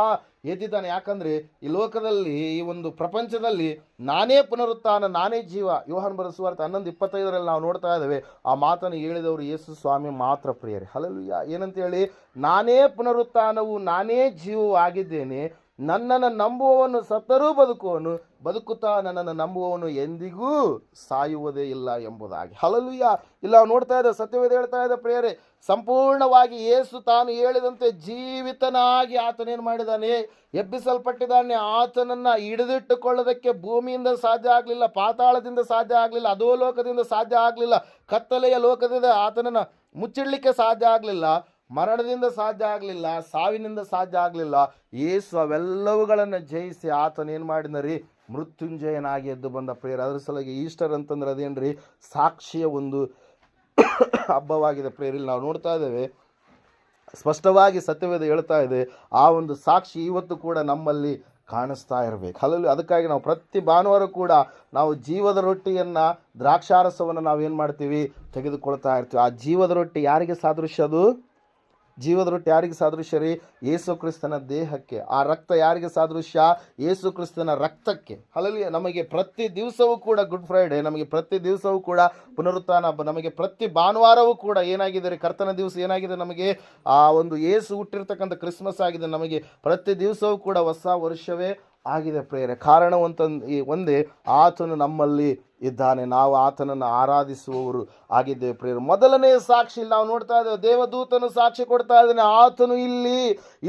ಎದ್ದಿದ್ದಾನೆ. ಯಾಕಂದರೆ ಈ ಲೋಕದಲ್ಲಿ, ಈ ಒಂದು ಪ್ರಪಂಚದಲ್ಲಿ ನಾನೇ ಪುನರುತ್ಥಾನ, ನಾನೇ ಜೀವ. ಯೋಹಾನ ಬರೆದ ಸುವಾರ್ತೆ 11:25 ನಾವು ನೋಡ್ತಾ ಇದ್ದೇವೆ. ಆ ಮಾತನ್ನು ಹೇಳಿದವರು ಯೇಸು ಸ್ವಾಮಿ ಮಾತ್ರ ಪ್ರಿಯರೇ. ಹಲ್ಲೆಲೂಯಾ. ಏನಂತ ಹೇಳಿ, ನಾನೇ ಪುನರುತ್ಥಾನವು ನಾನೇ ಜೀವವು ಆಗಿದ್ದೇನೆ, ನನ್ನನ್ನು ನಂಬುವವನು ಸತ್ತರೂ ಬದುಕುವನು, ಬದುಕುತ್ತಾ ನನ್ನನ್ನು ನಂಬುವವನು ಎಂದಿಗೂ ಸಾಯುವುದೇ ಇಲ್ಲ ಎಂಬುದಾಗಿ. ಹಲ್ಲೆಲೂಯಾ. ಇಲ್ಲ ನಾವು ನೋಡ್ತಾ ಇದ್ದ ಸತ್ಯವೇದ ಹೇಳ್ತಾ ಇದ್ದ ಪ್ರಿಯರೇ, ಸಂಪೂರ್ಣವಾಗಿ ಯೇಸು ತಾನು ಹೇಳಿದಂತೆ ಜೀವಿತನಾಗಿ ಆತನೇನು ಮಾಡಿದ್ದಾನೆ, ಎಬ್ಬಿಸಲ್ಪಟ್ಟಿದ್ದಾನೆ. ಆತನನ್ನು ಹಿಡಿದಿಟ್ಟುಕೊಳ್ಳೋದಕ್ಕೆ ಭೂಮಿಯಿಂದ ಸಾಧ್ಯ ಆಗಲಿಲ್ಲ, ಪಾತಾಳದಿಂದ ಸಾಧ್ಯ ಆಗಲಿಲ್ಲ, ಅಧೋಲೋಕದಿಂದ ಸಾಧ್ಯ ಆಗಲಿಲ್ಲ, ಕತ್ತಲೆಯ ಲೋಕದಿಂದ ಆತನನ್ನು ಮುಚ್ಚಿಡಲಿಕ್ಕೆ ಸಾಧ್ಯ ಆಗಲಿಲ್ಲ, ಮರಣದಿಂದ ಸಾಧ್ಯ ಆಗಲಿಲ್ಲ, ಸಾವಿನಿಂದ ಸಾಧ್ಯ ಆಗಲಿಲ್ಲ. ಯೇಸು ಅವೆಲ್ಲವುಗಳನ್ನು ಜಯಿಸಿ ಆತನೇನು ಮಾಡಿದರಿ, ಮೃತ್ಯುಂಜಯನಾಗಿ ಎದ್ದು ಬಂದ ಪ್ರಿಯರೇ. ಅದರ ಸಲುವಾಗಿ ಈಸ್ಟರ್ ಅಂತಂದ್ರೆ ಅದೇನ್ರಿ, ಸಾಕ್ಷಿಯ ಒಂದು ಹಬ್ಬವಾಗಿದೆ ಪ್ರಿಯರಲ್ಲಿ. ನಾವು ನೋಡ್ತಾ ಇದ್ದೇವೆ, ಸ್ಪಷ್ಟವಾಗಿ ಸತ್ಯವೇದ ಹೇಳ್ತಾ ಇದೆ, ಆ ಒಂದು ಸಾಕ್ಷಿ ಇವತ್ತು ಕೂಡ ನಮ್ಮಲ್ಲಿ ಕಾಣಿಸ್ತಾ ಇರಬೇಕು. ಹಲವು ಅದಕ್ಕಾಗಿ ನಾವು ಪ್ರತಿ ಭಾನುವಾರ ಕೂಡ ನಾವು ಜೀವದ ರೊಟ್ಟಿಯನ್ನು, ದ್ರಾಕ್ಷಾರಸವನ್ನು ನಾವೇನು ಮಾಡ್ತೀವಿ, ತೆಗೆದುಕೊಳ್ತಾ ಇರ್ತೀವಿ. ಆ ಜೀವದ ರೊಟ್ಟಿ ಯಾರಿಗೆ ಸಾದೃಶ್ಯ? ಅದು ಜೀವದ ರೊಟ್ಟಿ ಯಾರಿಗೆ ಸಾದೃಶ್ಯ ರೀ? ಯೇಸು ಕ್ರಿಸ್ತನ ದೇಹಕ್ಕೆ. ಆ ರಕ್ತ ಯಾರಿಗೆ ಸಾದೃಶ್ಯ? ಯೇಸು ಕ್ರಿಸ್ತನ ರಕ್ತಕ್ಕೆ. ಹಲಲಿ ನಮಗೆ ಪ್ರತಿ ದಿವಸವೂ ಕೂಡ ಗುಡ್ ಫ್ರೈಡೆ, ನಮಗೆ ಪ್ರತಿ ದಿವಸವೂ ಕೂಡ ಪುನರುತ್ಥಾನ ಹಬ್ಬ, ನಮಗೆ ಪ್ರತಿ ಭಾನುವಾರವೂ ಕೂಡ ಏನಾಗಿದೆ ರೀ, ಕರ್ತನ ದಿವಸ ಏನಾಗಿದೆ, ನಮಗೆ ಆ ಒಂದು ಯೇಸು ಹುಟ್ಟಿರ್ತಕ್ಕಂಥ ಕ್ರಿಸ್ಮಸ್ ಆಗಿದೆ. ನಮಗೆ ಪ್ರತಿ ದಿವಸವೂ ಕೂಡ ಹೊಸ ವರ್ಷವೇ ಆಗಿದೆ ಪ್ರೇರೆ. ಕಾರಣ ಒಂದೇ, ಆತನು ನಮ್ಮಲ್ಲಿ ಇದ್ದಾನೆ, ನಾವು ಆತನನ್ನು ಆರಾಧಿಸುವವರು ಆಗಿದ್ದೇವೆ ಪ್ರೇರೆ. ಮೊದಲನೇ ಸಾಕ್ಷಿ ನಾವು ನೋಡ್ತಾ ಇದ್ದೇವೆ, ದೇವದೂತನು ಸಾಕ್ಷಿ ಕೊಡ್ತಾ ಇದ್ದಾನೆ, ಆತನು ಇಲ್ಲಿ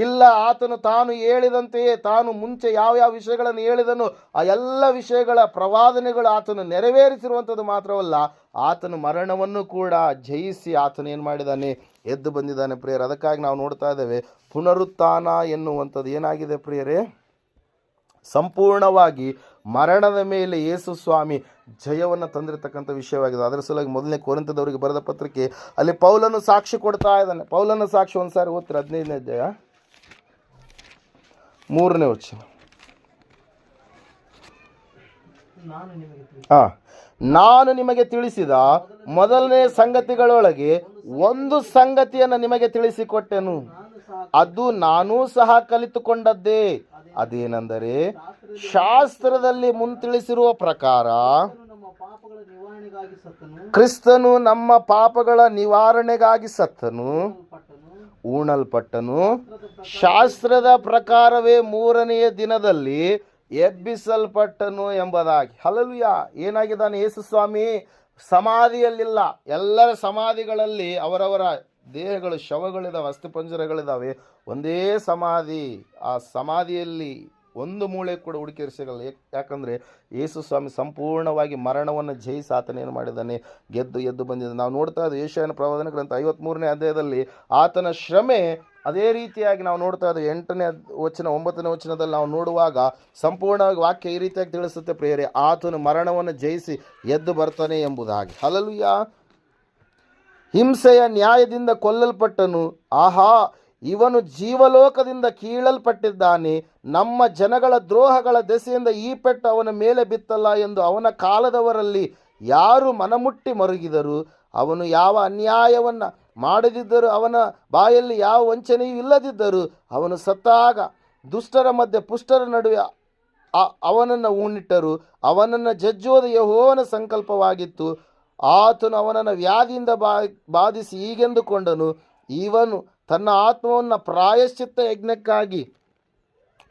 ಇಲ್ಲ. ಆತನು ತಾನು ಹೇಳಿದಂತೆಯೇ, ತಾನು ಮುಂಚೆ ಯಾವ ವಿಷಯಗಳನ್ನು ಹೇಳಿದನು ಆ ಎಲ್ಲ ವಿಷಯಗಳ ಪ್ರವಾದನೆಗಳು ಆತನು ನೆರವೇರಿಸಿರುವಂಥದ್ದು ಮಾತ್ರವಲ್ಲ, ಆತನು ಮರಣವನ್ನು ಕೂಡ ಜಯಿಸಿ ಆತನು ಏನು ಮಾಡಿದ್ದಾನೆ, ಎದ್ದು ಬಂದಿದ್ದಾನೆ ಪ್ರಿಯರೇ. ಅದಕ್ಕಾಗಿ ನಾವು ನೋಡ್ತಾ ಇದ್ದೇವೆ, ಪುನರುತ್ಥಾನ ಎನ್ನುವಂಥದ್ದು ಏನಾಗಿದೆ ಪ್ರಿಯರೇ, ಸಂಪೂರ್ಣವಾಗಿ ಮರಣದ ಮೇಲೆ ಯೇಸು ಸ್ವಾಮಿ ಜಯವನ್ನು ತಂದಿರತಕ್ಕಂಥ ವಿಷಯವಾಗಿದೆ. ಅದರ ಸಲುವಾಗಿ ಮೊದಲನೇ ಕೊರಿಂಥದವರಿಗೆ ಬರೆದ ಪತ್ರಿಕೆ ಅಲ್ಲಿ ಪೌಲನು ಸಾಕ್ಷಿ ಕೊಡ್ತಾ ಇದ್ದಾನೆ. ಪೌಲನ ಸಾಕ್ಷಿ ಒಂದ್ಸಾರಿ ಓದ್ತೀರ, 15ನೇ ಅಧ್ಯಾಯ 3ನೇ ವಚನ. ನಾನು ನಿಮಗೆ ತಿಳಿಸಿದ ಮೊದಲನೇ ಸಂಗತಿಗಳೊಳಗೆ ಒಂದು ಸಂಗತಿಯನ್ನು ನಿಮಗೆ ತಿಳಿಸಿಕೊಟ್ಟೆನು, ಅದು ನಾನೂ ಸಹ ಕಲಿತುಕೊಂಡದ್ದೇ. ಅದೇನೆಂದರೆ, ಶಾಸ್ತ್ರದಲ್ಲಿ ಮುಂತಿಳಿಸಿರುವ ಪ್ರಕಾರ ಕ್ರಿಸ್ತನು ನಮ್ಮ ಪಾಪಗಳ ನಿವಾರಣೆಗಾಗಿ ಸತ್ತನು, ಉಣಲ್ಪಟ್ಟನು, ಶಾಸ್ತ್ರದ ಪ್ರಕಾರವೇ 3ನೆಯ ದಿನದಲ್ಲಿ ಎಬ್ಬಿಸಲ್ಪಟ್ಟನು ಎಂಬುದಾಗಿ. ಹಲ್ಲೆಲೂಯಾ. ಏನಾಗಿದ್ದಾನೆ ಯೇಸು ಸ್ವಾಮಿ? ಸಮಾಧಿಯಲ್ಲಿಲ್ಲ. ಎಲ್ಲರ ಸಮಾಧಿಗಳಲ್ಲಿ ಅವರವರ ದೇಹಗಳು, ಶವಗಳಿದ್ದಾವೆ, ಅಸ್ಥಿಪಂಜರಗಳಿದ್ದಾವೆ. ಒಂದೇ ಸಮಾಧಿ, ಆ ಸಮಾಧಿಯಲ್ಲಿ ಒಂದು ಮೂಳೆ ಕೂಡ ಹುಡುಕಿರಿಸಲ್ಲ. ಯಾಕಂದರೆ ಯೇಸು ಸ್ವಾಮಿ ಸಂಪೂರ್ಣವಾಗಿ ಮರಣವನ್ನು ಜಯಿಸಿ ಆತನೇನು ಮಾಡಿದ್ದಾನೆ, ಎದ್ದು ಬಂದಿದ್ದಾನೆ. ನಾವು ನೋಡ್ತಾ ಇದ್ದೀವಿ ಯೆಶಾಯನ ಪ್ರವಾದನ ಗ್ರಂಥ 53ನೇ ಅಧ್ಯಾಯದಲ್ಲಿ ಆತನ ಶ್ರಮೆ ಅದೇ ರೀತಿಯಾಗಿ ನಾವು ನೋಡ್ತಾ ಇದ್ದೀವಿ. 8ನೇ ವಚನ 9ನೇ ವಚನದಲ್ಲಿ ನಾವು ನೋಡುವಾಗ ಸಂಪೂರ್ಣವಾಗಿ ವಾಕ್ಯ ಈ ರೀತಿಯಾಗಿ ತಿಳಿಸುತ್ತೆ ಪ್ರಿಯರೇ, ಆತನು ಮರಣವನ್ನು ಜಯಿಸಿ ಎದ್ದು ಬರ್ತಾನೆ ಎಂಬುದಾಗಿ. ಹಲ್ಲೆಲೂಯಾ. ಹಿಂಸೆಯ ನ್ಯಾಯದಿಂದ ಕೊಲ್ಲಲ್ಪಟ್ಟನು, ಆಹಾ ಇವನು ಜೀವಲೋಕದಿಂದ ಕೀಳಲ್ಪಟ್ಟಿದ್ದಾನೆ, ನಮ್ಮ ಜನಗಳ ದ್ರೋಹಗಳ ದೆಸೆಯಿಂದ ಈ ಪೆಟ್ಟು ಅವನ ಮೇಲೆ ಬಿತ್ತಲ್ಲ ಎಂದು ಅವನ ಕಾಲದವರಲ್ಲಿ ಯಾರು ಮನಮುಟ್ಟಿ ಮರುಗಿದರು. ಅವನು ಯಾವ ಅನ್ಯಾಯವನ್ನು ಮಾಡದಿದ್ದರು, ಅವನ ಬಾಯಲ್ಲಿ ಯಾವ ವಂಚನೆಯೂ ಇಲ್ಲದಿದ್ದರು. ಅವನು ಸತ್ತಾಗ ದುಷ್ಟರ ಮಧ್ಯೆ ಪುಷ್ಟರ ನಡುವೆ ಅವನನ್ನು ಉಣ್ಣಿಟ್ಟರು. ಅವನನ್ನು ಜಜ್ಜುವುದು ಯೆಹೋವನ ಸಂಕಲ್ಪವಾಗಿತ್ತು. ಆತನು ಅವನನ್ನು ವ್ಯಾಧಿಯಿಂದ ಬಾಧಿಸಿ ಹೀಗೆಂದುಕೊಂಡನು, ಇವನು ತನ್ನ ಆತ್ಮವನ್ನು ಪ್ರಾಯಶ್ಚಿತ್ತ ಯಜ್ಞಕ್ಕಾಗಿ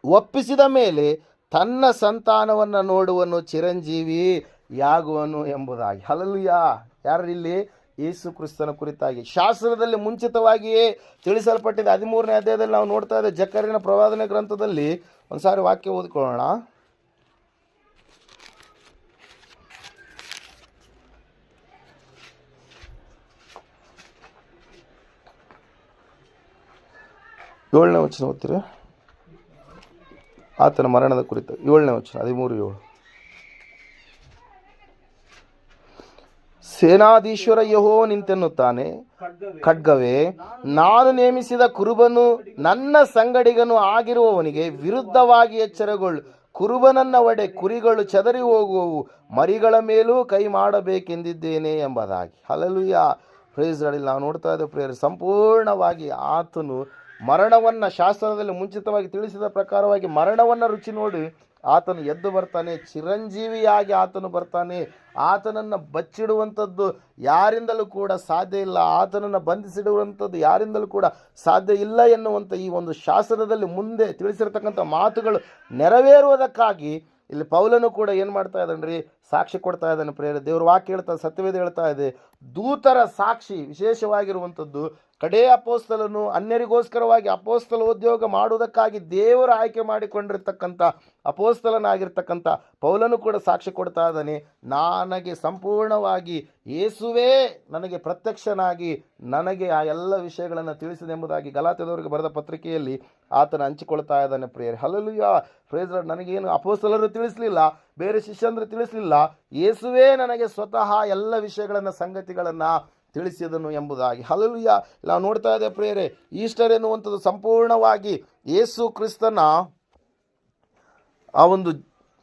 ಒಪ್ಪಿಸಿದ ಮೇಲೆ ತನ್ನ ಸಂತಾನವನ್ನು ನೋಡುವನು, ಚಿರಂಜೀವಿ ಯಾಗುವನು ಎಂಬುದಾಗಿ. ಹಲ್ಲೆಲೂಯಾ. ಯಾರಲ್ಲಿ? ಯೇಸು ಕ್ರಿಸ್ತನ ಕುರಿತಾಗಿ ಶಾಸ್ತ್ರದಲ್ಲಿ ಮುಂಚಿತವಾಗಿಯೇ ತಿಳಿಸಲ್ಪಟ್ಟಿದೆ. 13ನೇ ಅಧ್ಯಾಯದಲ್ಲಿ ನಾವು ನೋಡ್ತಾ ಇದ್ದೇವೆ. ಜಕರ್ಯನ ಪ್ರವಾದನೆ ಗ್ರಂಥದಲ್ಲಿ ಒಂದ್ಸಾರಿ ವಾಕ್ಯ ಓದ್ಕೊಳ್ಳೋಣ. ಏಳನೇ ವಚನ ಓದ್ತೀರ? ಆತನ ಮರಣದ ಕುರಿತು 7ನೇ ವಚನ 13:7. ಸೇನಾಧೀಶ್ವರ ಯೆಹೋವ ನಿಂತೆನ್ನುತ್ತಾನೆ, ಖಡ್ಗವೇ, ನಾನು ನೇಮಿಸಿದ ಕುರುಬನು ನನ್ನ ಸಂಗಡಿಗನು ಆಗಿರುವವನಿಗೆ ವಿರುದ್ಧವಾಗಿ ಎಚ್ಚರಗೊಳ್ಳು. ಕುರುಬನನ್ನ ಒಡೆ, ಕುರಿಗಳು ಚದರಿ ಹೋಗುವವು, ಮರಿಗಳ ಮೇಲೂ ಕೈ ಮಾಡಬೇಕೆಂದಿದ್ದೇನೆ ಎಂಬುದಾಗಿ. ಹಲ್ಲೆಲೂಯಾ. Praise Lord. ನಾವು ನೋಡ್ತಾ ಇದ್ದೇವೆ ಪ್ರಿಯರೇ, ಸಂಪೂರ್ಣವಾಗಿ ಆತನು ಮರಣವನ್ನು ಶಾಸ್ತ್ರದಲ್ಲಿ ಮುಂಚಿತವಾಗಿ ತಿಳಿಸಿದ ಪ್ರಕಾರವಾಗಿ ಮರಣವನ್ನು ರುಚಿ ನೋಡಿ ಆತನು ಎದ್ದು ಬರ್ತಾನೆ, ಚಿರಂಜೀವಿಯಾಗಿ ಆತನು ಬರ್ತಾನೆ. ಆತನನ್ನು ಬಚ್ಚಿಡುವಂಥದ್ದು ಯಾರಿಂದಲೂ ಕೂಡ ಸಾಧ್ಯ ಇಲ್ಲ, ಆತನನ್ನು ಬಂಧಿಸಿಡುವಂಥದ್ದು ಯಾರಿಂದಲೂ ಕೂಡ ಸಾಧ್ಯ ಇಲ್ಲ ಎನ್ನುವಂಥ ಈ ಒಂದು ಶಾಸ್ತ್ರದಲ್ಲಿ ಮುಂದೆ ತಿಳಿಸಿರ್ತಕ್ಕಂಥ ಮಾತುಗಳು ನೆರವೇರುವುದಕ್ಕಾಗಿ ಇಲ್ಲಿ ಪೌಲನು ಕೂಡ ಏನು ಮಾಡ್ತಾ ಇದ್ದಾನೆ ಸಾಕ್ಷಿ ಕೊಡ್ತಾ ಇದ್ದಾನೆ. ಪ್ರೇರೆ ದೇವ್ರ ವಾಕ್ಯ ಹೇಳ್ತಾ, ಸತ್ಯವೇದ ಹೇಳ್ತಾ ಇದೆ, ದೂತರ ಸಾಕ್ಷಿ ವಿಶೇಷವಾಗಿರುವಂಥದ್ದು. ಕಡೇ ಅಪೋಸ್ತಲನು ಅನ್ಯರಿಗೋಸ್ಕರವಾಗಿ ಅಪೋಸ್ತಲ ಉದ್ಯೋಗ ಮಾಡುವುದಕ್ಕಾಗಿ ದೇವರು ಆಯ್ಕೆ ಮಾಡಿಕೊಂಡಿರ್ತಕ್ಕಂಥ ಅಪೋಸ್ತಲನಾಗಿರ್ತಕ್ಕಂಥ ಪೌಲನು ಕೂಡ ಸಾಕ್ಷಿ ಕೊಡ್ತಾ ಇದ್ದಾನೆ. ನನಗೆ ಸಂಪೂರ್ಣವಾಗಿ ಯೇಸುವೇ ನನಗೆ ಪ್ರತ್ಯಕ್ಷನಾಗಿ ನನಗೆ ಆ ಎಲ್ಲ ವಿಷಯಗಳನ್ನು ತಿಳಿಸಿದೆಂಬುದಾಗಿ ಗಲಾತ್ಯದವರಿಗೆ ಬರೆದ ಪತ್ರಿಕೆಯಲ್ಲಿ ಆತನ ಹಂಚಿಕೊಳ್ತಾ ಇದ್ದಾನೆ. Prayer hallelujah, praise Lord. ನನಗೇನು ಅಪೋಸ್ತಲರು ತಿಳಿಸಲಿಲ್ಲ, ಬೇರೆ ಶಿಷ್ಯಂದರು ತಿಳಿಸಲಿಲ್ಲ, ಯೇಸುವೇ ನನಗೆ ಸ್ವತಃ ಎಲ್ಲ ವಿಷಯಗಳನ್ನು ಸಂಗತಿಗಳನ್ನು ತಿಳಿಸಿದನು ಎಂಬುದಾಗಿ. ಹಲ್ಲೆಲೂಯಾ. ನಾವು ನೋಡ್ತಾ ಇದ್ದೇವೆ ಪ್ರೇರೆ, ಈಸ್ಟರ್ ಎನ್ನುವಂಥದ್ದು ಸಂಪೂರ್ಣವಾಗಿ ಯೇಸು ಕ್ರಿಸ್ತನ ಆ ಒಂದು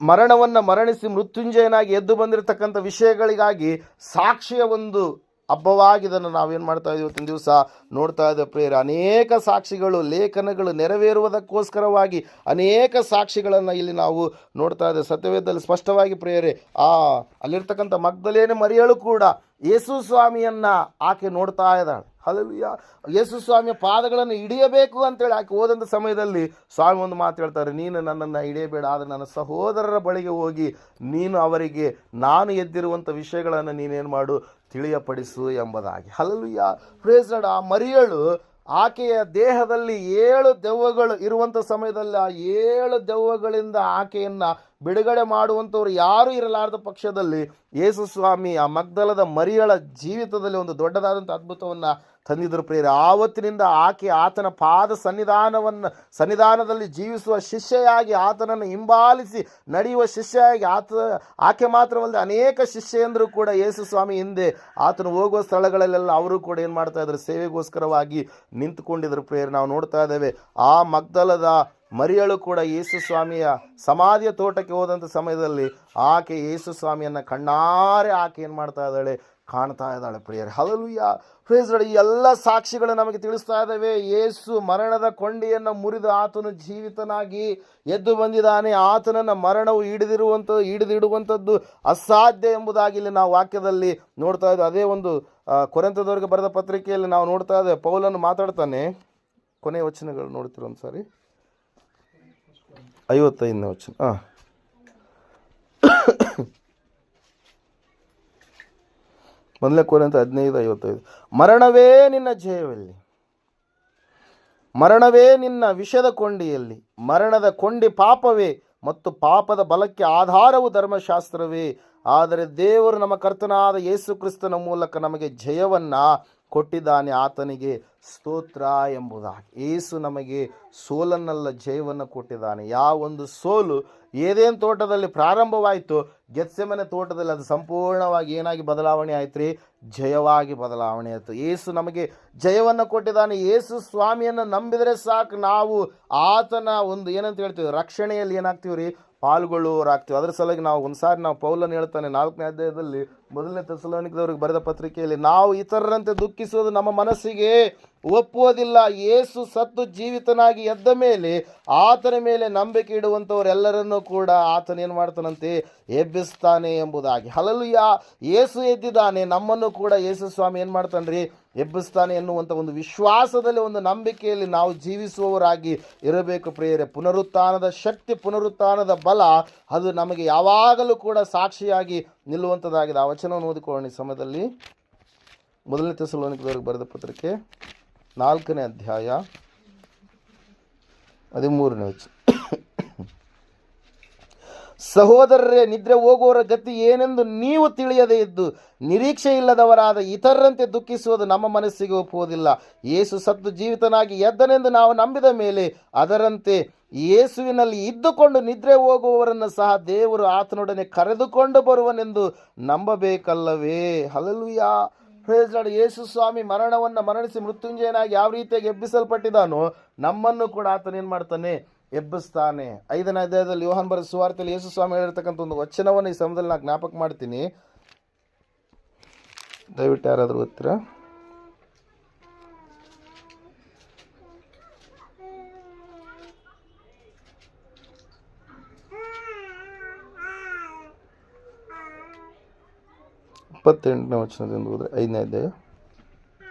ಮರಣವನ್ನು ಮರಣಿಸಿ ಮೃತ್ಯುಂಜಯನಾಗಿ ಎದ್ದು ಬಂದಿರತಕ್ಕಂಥ ವಿಷಯಗಳಿಗಾಗಿ ಸಾಕ್ಷಿಯ ಒಂದು ಹಬ್ಬವಾಗಿದ್ದನ್ನು ನಾವೇನು ಮಾಡ್ತಾ ಇದ್ದೀವಿ ಇವತ್ತಿನ ದಿವಸ ನೋಡ್ತಾ ಇದ್ದೇವೆ ಪ್ರೇರೆ. ಅನೇಕ ಸಾಕ್ಷಿಗಳು, ಲೇಖನಗಳು ನೆರವೇರುವುದಕ್ಕೋಸ್ಕರವಾಗಿ ಅನೇಕ ಸಾಕ್ಷಿಗಳನ್ನು ಇಲ್ಲಿ ನಾವು ನೋಡ್ತಾ ಇದ್ದೇವೆ. ಸತ್ಯವೇದದಲ್ಲಿ ಸ್ಪಷ್ಟವಾಗಿ ಪ್ರೇರೆ, ಅಲ್ಲಿರ್ತಕ್ಕಂಥ ಮಗ್ದಲೇನೆ ಮರಿಯಳು ಕೂಡ ಯೇಸು ಸ್ವಾಮಿಯನ್ನು ಆಕೆ ನೋಡ್ತಾ ಇದ್ದಾಳೆ. ಹಲ್ಲೆಲೂಯಾ. ಯೇಸು ಸ್ವಾಮಿಯ ಪಾದಗಳನ್ನು ಹಿಡಿಯಬೇಕು ಅಂತೇಳಿ ಆಕೆ ಹೋದಂಥ ಸಮಯದಲ್ಲಿ ಸ್ವಾಮಿ ಒಂದು ಮಾತು ಹೇಳ್ತಾರೆ, ನೀನು ನನ್ನನ್ನು ಹಿಡಿಯಬೇಡ, ಆದರೆ ನನ್ನ ಸಹೋದರರ ಬಳಿಗೆ ಹೋಗಿ ನೀನು ಅವರಿಗೆ ನಾನು ಎದ್ದಿರುವಂಥ ವಿಷಯಗಳನ್ನು ನೀನೇನು ಮಾಡು, ತಿಳಿಯಪಡಿಸು ಎಂಬುದಾಗಿ. ಹಲ್ಲೆಲೂಯಾ. Praise Lord. ಆ ಮರಿಯಳು ಆಕೆಯ ದೇಹದಲ್ಲಿ 7 ದೆವ್ವಗಳು ಇರುವಂಥ ಸಮಯದಲ್ಲಿ ಆ 7 ದೆವ್ವಗಳಿಂದ ಆಕೆಯನ್ನು ಬಿಡುಗಡೆ ಮಾಡುವಂಥವ್ರು ಯಾರೂ ಇರಲಾರದ ಪಕ್ಷದಲ್ಲಿ ಯೇಸು ಸ್ವಾಮಿ ಆ ಮಗ್ದಲದ ಮರಿಯಳ ಜೀವಿತದಲ್ಲಿ ಒಂದು ದೊಡ್ಡದಾದಂಥ ಅದ್ಭುತವನ್ನು ತಂದಿದ್ದರು ಪ್ರೇರೆ. ಆವತ್ತಿನಿಂದ ಆಕೆ ಆತನ ಪಾದ ಸನ್ನಿಧಾನದಲ್ಲಿ ಜೀವಿಸುವ ಶಿಷ್ಯೆಯಾಗಿ ಆತನನ್ನು ಹಿಂಬಾಲಿಸಿ ನಡೆಯುವ ಶಿಷ್ಯೆಯಾಗಿ ಆಕೆ ಮಾತ್ರವಲ್ಲದೆ ಅನೇಕ ಶಿಷ್ಯೆಯಂದರು ಕೂಡ ಯೇಸು ಸ್ವಾಮಿ ಹಿಂದೆ ಆತನು ಹೋಗುವ ಸ್ಥಳಗಳಲ್ಲೆಲ್ಲ ಅವರು ಕೂಡ ಏನು ಮಾಡ್ತಾ ಇದ್ರು, ಸೇವೆಗೋಸ್ಕರವಾಗಿ ನಿಂತುಕೊಂಡಿದ್ರು ಪ್ರೇರೆ. ನಾವು ನೋಡ್ತಾ ಇದ್ದೇವೆ ಆ ಮಗ್ದಲದ ಮರಿಯಳು ಕೂಡ ಯೇಸು ಸ್ವಾಮಿಯ ಸಮಾಧಿಯ ತೋಟಕ್ಕೆ ಹೋದಂಥ ಸಮಯದಲ್ಲಿ ಆಕೆ ಯೇಸು ಸ್ವಾಮಿಯನ್ನು ಕಣ್ಣಾರೆ ಆಕೆ ಏನು ಮಾಡ್ತಾ ಇದ್ದಾಳೆ, ಕಾಣ್ತಾ ಇದ್ದಾಳೆ ಪ್ರಿಯರೇ. ಹಲ್ಲೆಲೂಯಾ. Praise Lord. ಈ ಎಲ್ಲ ಸಾಕ್ಷಿಗಳು ನಮಗೆ ತಿಳಿಸ್ತಾ ಇದ್ದಾವೆ, ಯೇಸು ಮರಣದ ಕೊಂಡಿಯನ್ನು ಮುರಿದು ಆತನು ಜೀವಿತನಾಗಿ ಎದ್ದು ಬಂದಿದ್ದಾನೆ. ಆತನನ್ನು ಮರಣವು ಹಿಡಿದಿಡುವಂಥದ್ದು ಅಸಾಧ್ಯ ಎಂಬುದಾಗಿ ಇಲ್ಲಿ ನಾವು ವಾಕ್ಯದಲ್ಲಿ ನೋಡ್ತಾ ಇದ್ದೇವೆ. ಅದೇ ಒಂದು ಕೊರಿಂಥದವರಿಗೆ ಬರೆದ ಪತ್ರಿಕೆಯಲ್ಲಿ ನಾವು ನೋಡ್ತಾ ಇದ್ದೇವೆ, ಪೌಲನು ಮಾತಾಡ್ತಾನೆ. ಕೊನೆಯ ವಚನಗಳು ನೋಡ್ತೀರ ಒಂದು ಸಾರಿ, 55ನೇ ವಚನ. ಮೊದಲನೇ ಕೊರಿಂಥ 15:55. ಮರಣವೇ ನಿನ್ನ ಜಯವೆಲ್ಲಿ, ಮರಣವೇ ನಿನ್ನ ವಿಷದ ಕೊಂಡಿಯಲ್ಲಿ, ಮರಣದ ಕೊಂಡಿ ಪಾಪವೇ ಮತ್ತು ಪಾಪದ ಬಲಕ್ಕೆ ಆಧಾರವು ಧರ್ಮಶಾಸ್ತ್ರವೇ. ಆದರೆ ದೇವರು ನಮ್ಮ ಕರ್ತನಾದ ಯೇಸು ಕ್ರಿಸ್ತನ ಮೂಲಕ ನಮಗೆ ಜಯವನ್ನು ಕೊಟ್ಟಿದ್ದಾನೆ, ಆತನಿಗೆ ಸ್ತೋತ್ರ ಎಂಬುದಾಗಿ. ಯೇಸು ನಮಗೆ ಸೋಲನ್ನಲ್ಲ ಜಯವನ್ನು ಕೊಟ್ಟಿದ್ದಾನೆ. ಯಾವ ಒಂದು ಸೋಲು ಏದೇನು ತೋಟದಲ್ಲಿ ಪ್ರಾರಂಭವಾಯಿತು, ಗೆತ್ಸೆಮನೆ ತೋಟದಲ್ಲಿ ಅದು ಸಂಪೂರ್ಣವಾಗಿ ಏನಾಗಿ ಬದಲಾವಣೆ ಆಯ್ತು ರೀ, ಜಯವಾಗಿ ಬದಲಾವಣೆ ಆಯಿತು. ಯೇಸು ನಮಗೆ ಜಯವನ್ನು ಕೊಟ್ಟಿದ್ದಾನೆ. ಯೇಸು ಸ್ವಾಮಿಯನ್ನು ನಂಬಿದರೆ ಸಾಕು, ನಾವು ಆತನ ಒಂದು ಏನಂತ ಹೇಳ್ತೀವಿ, ರಕ್ಷಣೆಯಲ್ಲಿ ಏನಾಗ್ತೀವಿ ರೀ, ಪಾಲ್ಗೊಳ್ಳುವವರಾಗ್ತೀವಿ. ಅದರ ಸಲುವಾಗಿ ನಾವು ಒಂದು ಸಾರಿ ನಾವು ಪೌಲನು ಹೇಳ್ತಾನೆ 4ನೇ ಅಧ್ಯಾಯದಲ್ಲಿ 1ನೇ ಥೆಸಲೋನಿಕದವರಿಗೆ ಬರೆದ ಪತ್ರಿಕೆಯಲ್ಲಿ, ನಾವು ಇತರರಂತೆ ದುಃಖಿಸುವುದು ನಮ್ಮ ಮನಸ್ಸಿಗೆ ಒಪ್ಪುವುದಿಲ್ಲ. ಯೇಸು ಸತ್ತು ಜೀವಿತನಾಗಿ ಎದ್ದ ಮೇಲೆ ಆತನ ಮೇಲೆ ನಂಬಿಕೆ ಇಡುವಂಥವರೆಲ್ಲರನ್ನೂ ಕೂಡ ಆತನ ಏನು ಮಾಡ್ತಾನಂತೆ, ಎಬ್ಬಿಸ್ತಾನೆ ಎಂಬುದಾಗಿ. ಹಲ್ಲೆಲೂಯಾ. ಯೇಸು ಎದ್ದಿದ್ದಾನೆ, ನಮ್ಮನ್ನು ಕೂಡ ಯೇಸು ಸ್ವಾಮಿ ಏನು ಮಾಡ್ತಾನೆ, ಎಬ್ಬಿಸ್ತಾನೆ ಎನ್ನುವಂಥ ಒಂದು ವಿಶ್ವಾಸದಲ್ಲಿ, ಒಂದು ನಂಬಿಕೆಯಲ್ಲಿ ನಾವು ಜೀವಿಸುವವರಾಗಿ ಇರಬೇಕು ಪ್ರಿಯರೇ. ಪುನರುತ್ಥಾನದ ಶಕ್ತಿ, ಪುನರುತ್ಥಾನದ ಬಲ ಅದು ನಮಗೆ ಯಾವಾಗಲೂ ಕೂಡ ಸಾಕ್ಷಿಯಾಗಿ ನಿಲ್ಲುವಂಥದ್ದಾಗಿದೆ. ಆ ವಚನವನ್ನು ಓದಿಕೊಳ್ಳೋಣ ಈ ಸಮಯದಲ್ಲಿ. 1ನೇ ಥೆಸಲೋನಿಕದವರಿಗೆ ಬರೆದ ಪತ್ರಿಕೆ 4ನೇ ಅಧ್ಯಾಯ 13ನೇ ವಚನ. ಸಹೋದರರೇ, ನಿದ್ರೆ ಹೋಗುವವರ ಗತಿ ಏನೆಂದು ನೀವು ತಿಳಿಯದೇ ಇದ್ದು ನಿರೀಕ್ಷೆ ಇಲ್ಲದವರಾದ ಇತರರಂತೆ ದುಃಖಿಸುವುದು ನಮ್ಮ ಮನಸ್ಸಿಗೆ ಒಪ್ಪುವುದಿಲ್ಲ. ಯೇಸು ಸತ್ತು ಜೀವಿತನಾಗಿ ಎದ್ದನೆಂದು ನಾವು ನಂಬಿದ ಮೇಲೆ ಅದರಂತೆ ಯೇಸುವಿನಲ್ಲಿ ಇದ್ದುಕೊಂಡು ನಿದ್ರೆ ಹೋಗುವವರನ್ನು ಸಹ ದೇವರು ಆತನೊಡನೆ ಕರೆದುಕೊಂಡು ಬರುವನೆಂದು ನಂಬಬೇಕಲ್ಲವೇ. ಹಲ್ಲೆಲೂಯಾ. Praise Lord. ಯೇಸು ಸ್ವಾಮಿ ಮರಣವನ್ನು ಮರಣಿಸಿ ಮೃತ್ಯುಂಜಯನಾಗಿ ಯಾವ ರೀತಿಯಾಗಿ ಎಬ್ಬಿಸಲ್ಪಟ್ಟಿದ್ದಾನೋ ನಮ್ಮನ್ನು ಕೂಡ ಆತನ ಏನು ಮಾಡ್ತಾನೆ, ಎಬ್ಬಿಸ್ತಾನೆ. 5ನೇ ಅಧ್ಯಾಯದಲ್ಲಿ ಯೋಹಾನ ಬರೆದ ಸುವಾರ್ತೆಯಲ್ಲಿ ಯೇಸು ಸ್ವಾಮಿ ಹೇಳಿರ್ತಕ್ಕಂಥ ಒಂದು ವಚನವನ್ನು ಈ ಸಮಯದಲ್ಲಿ ನಾನು ಜ್ಞಾಪಕ ಮಾಡ್ತೀನಿ, ದಯವಿಟ್ಟು ಯಾರಾದರೂ ಓದ್ತೀರಾ? 28ನೇ ವಚನದಿಂದ ಹೋದರೆ 5ನೇ ಅಧ್ಯಾಯ.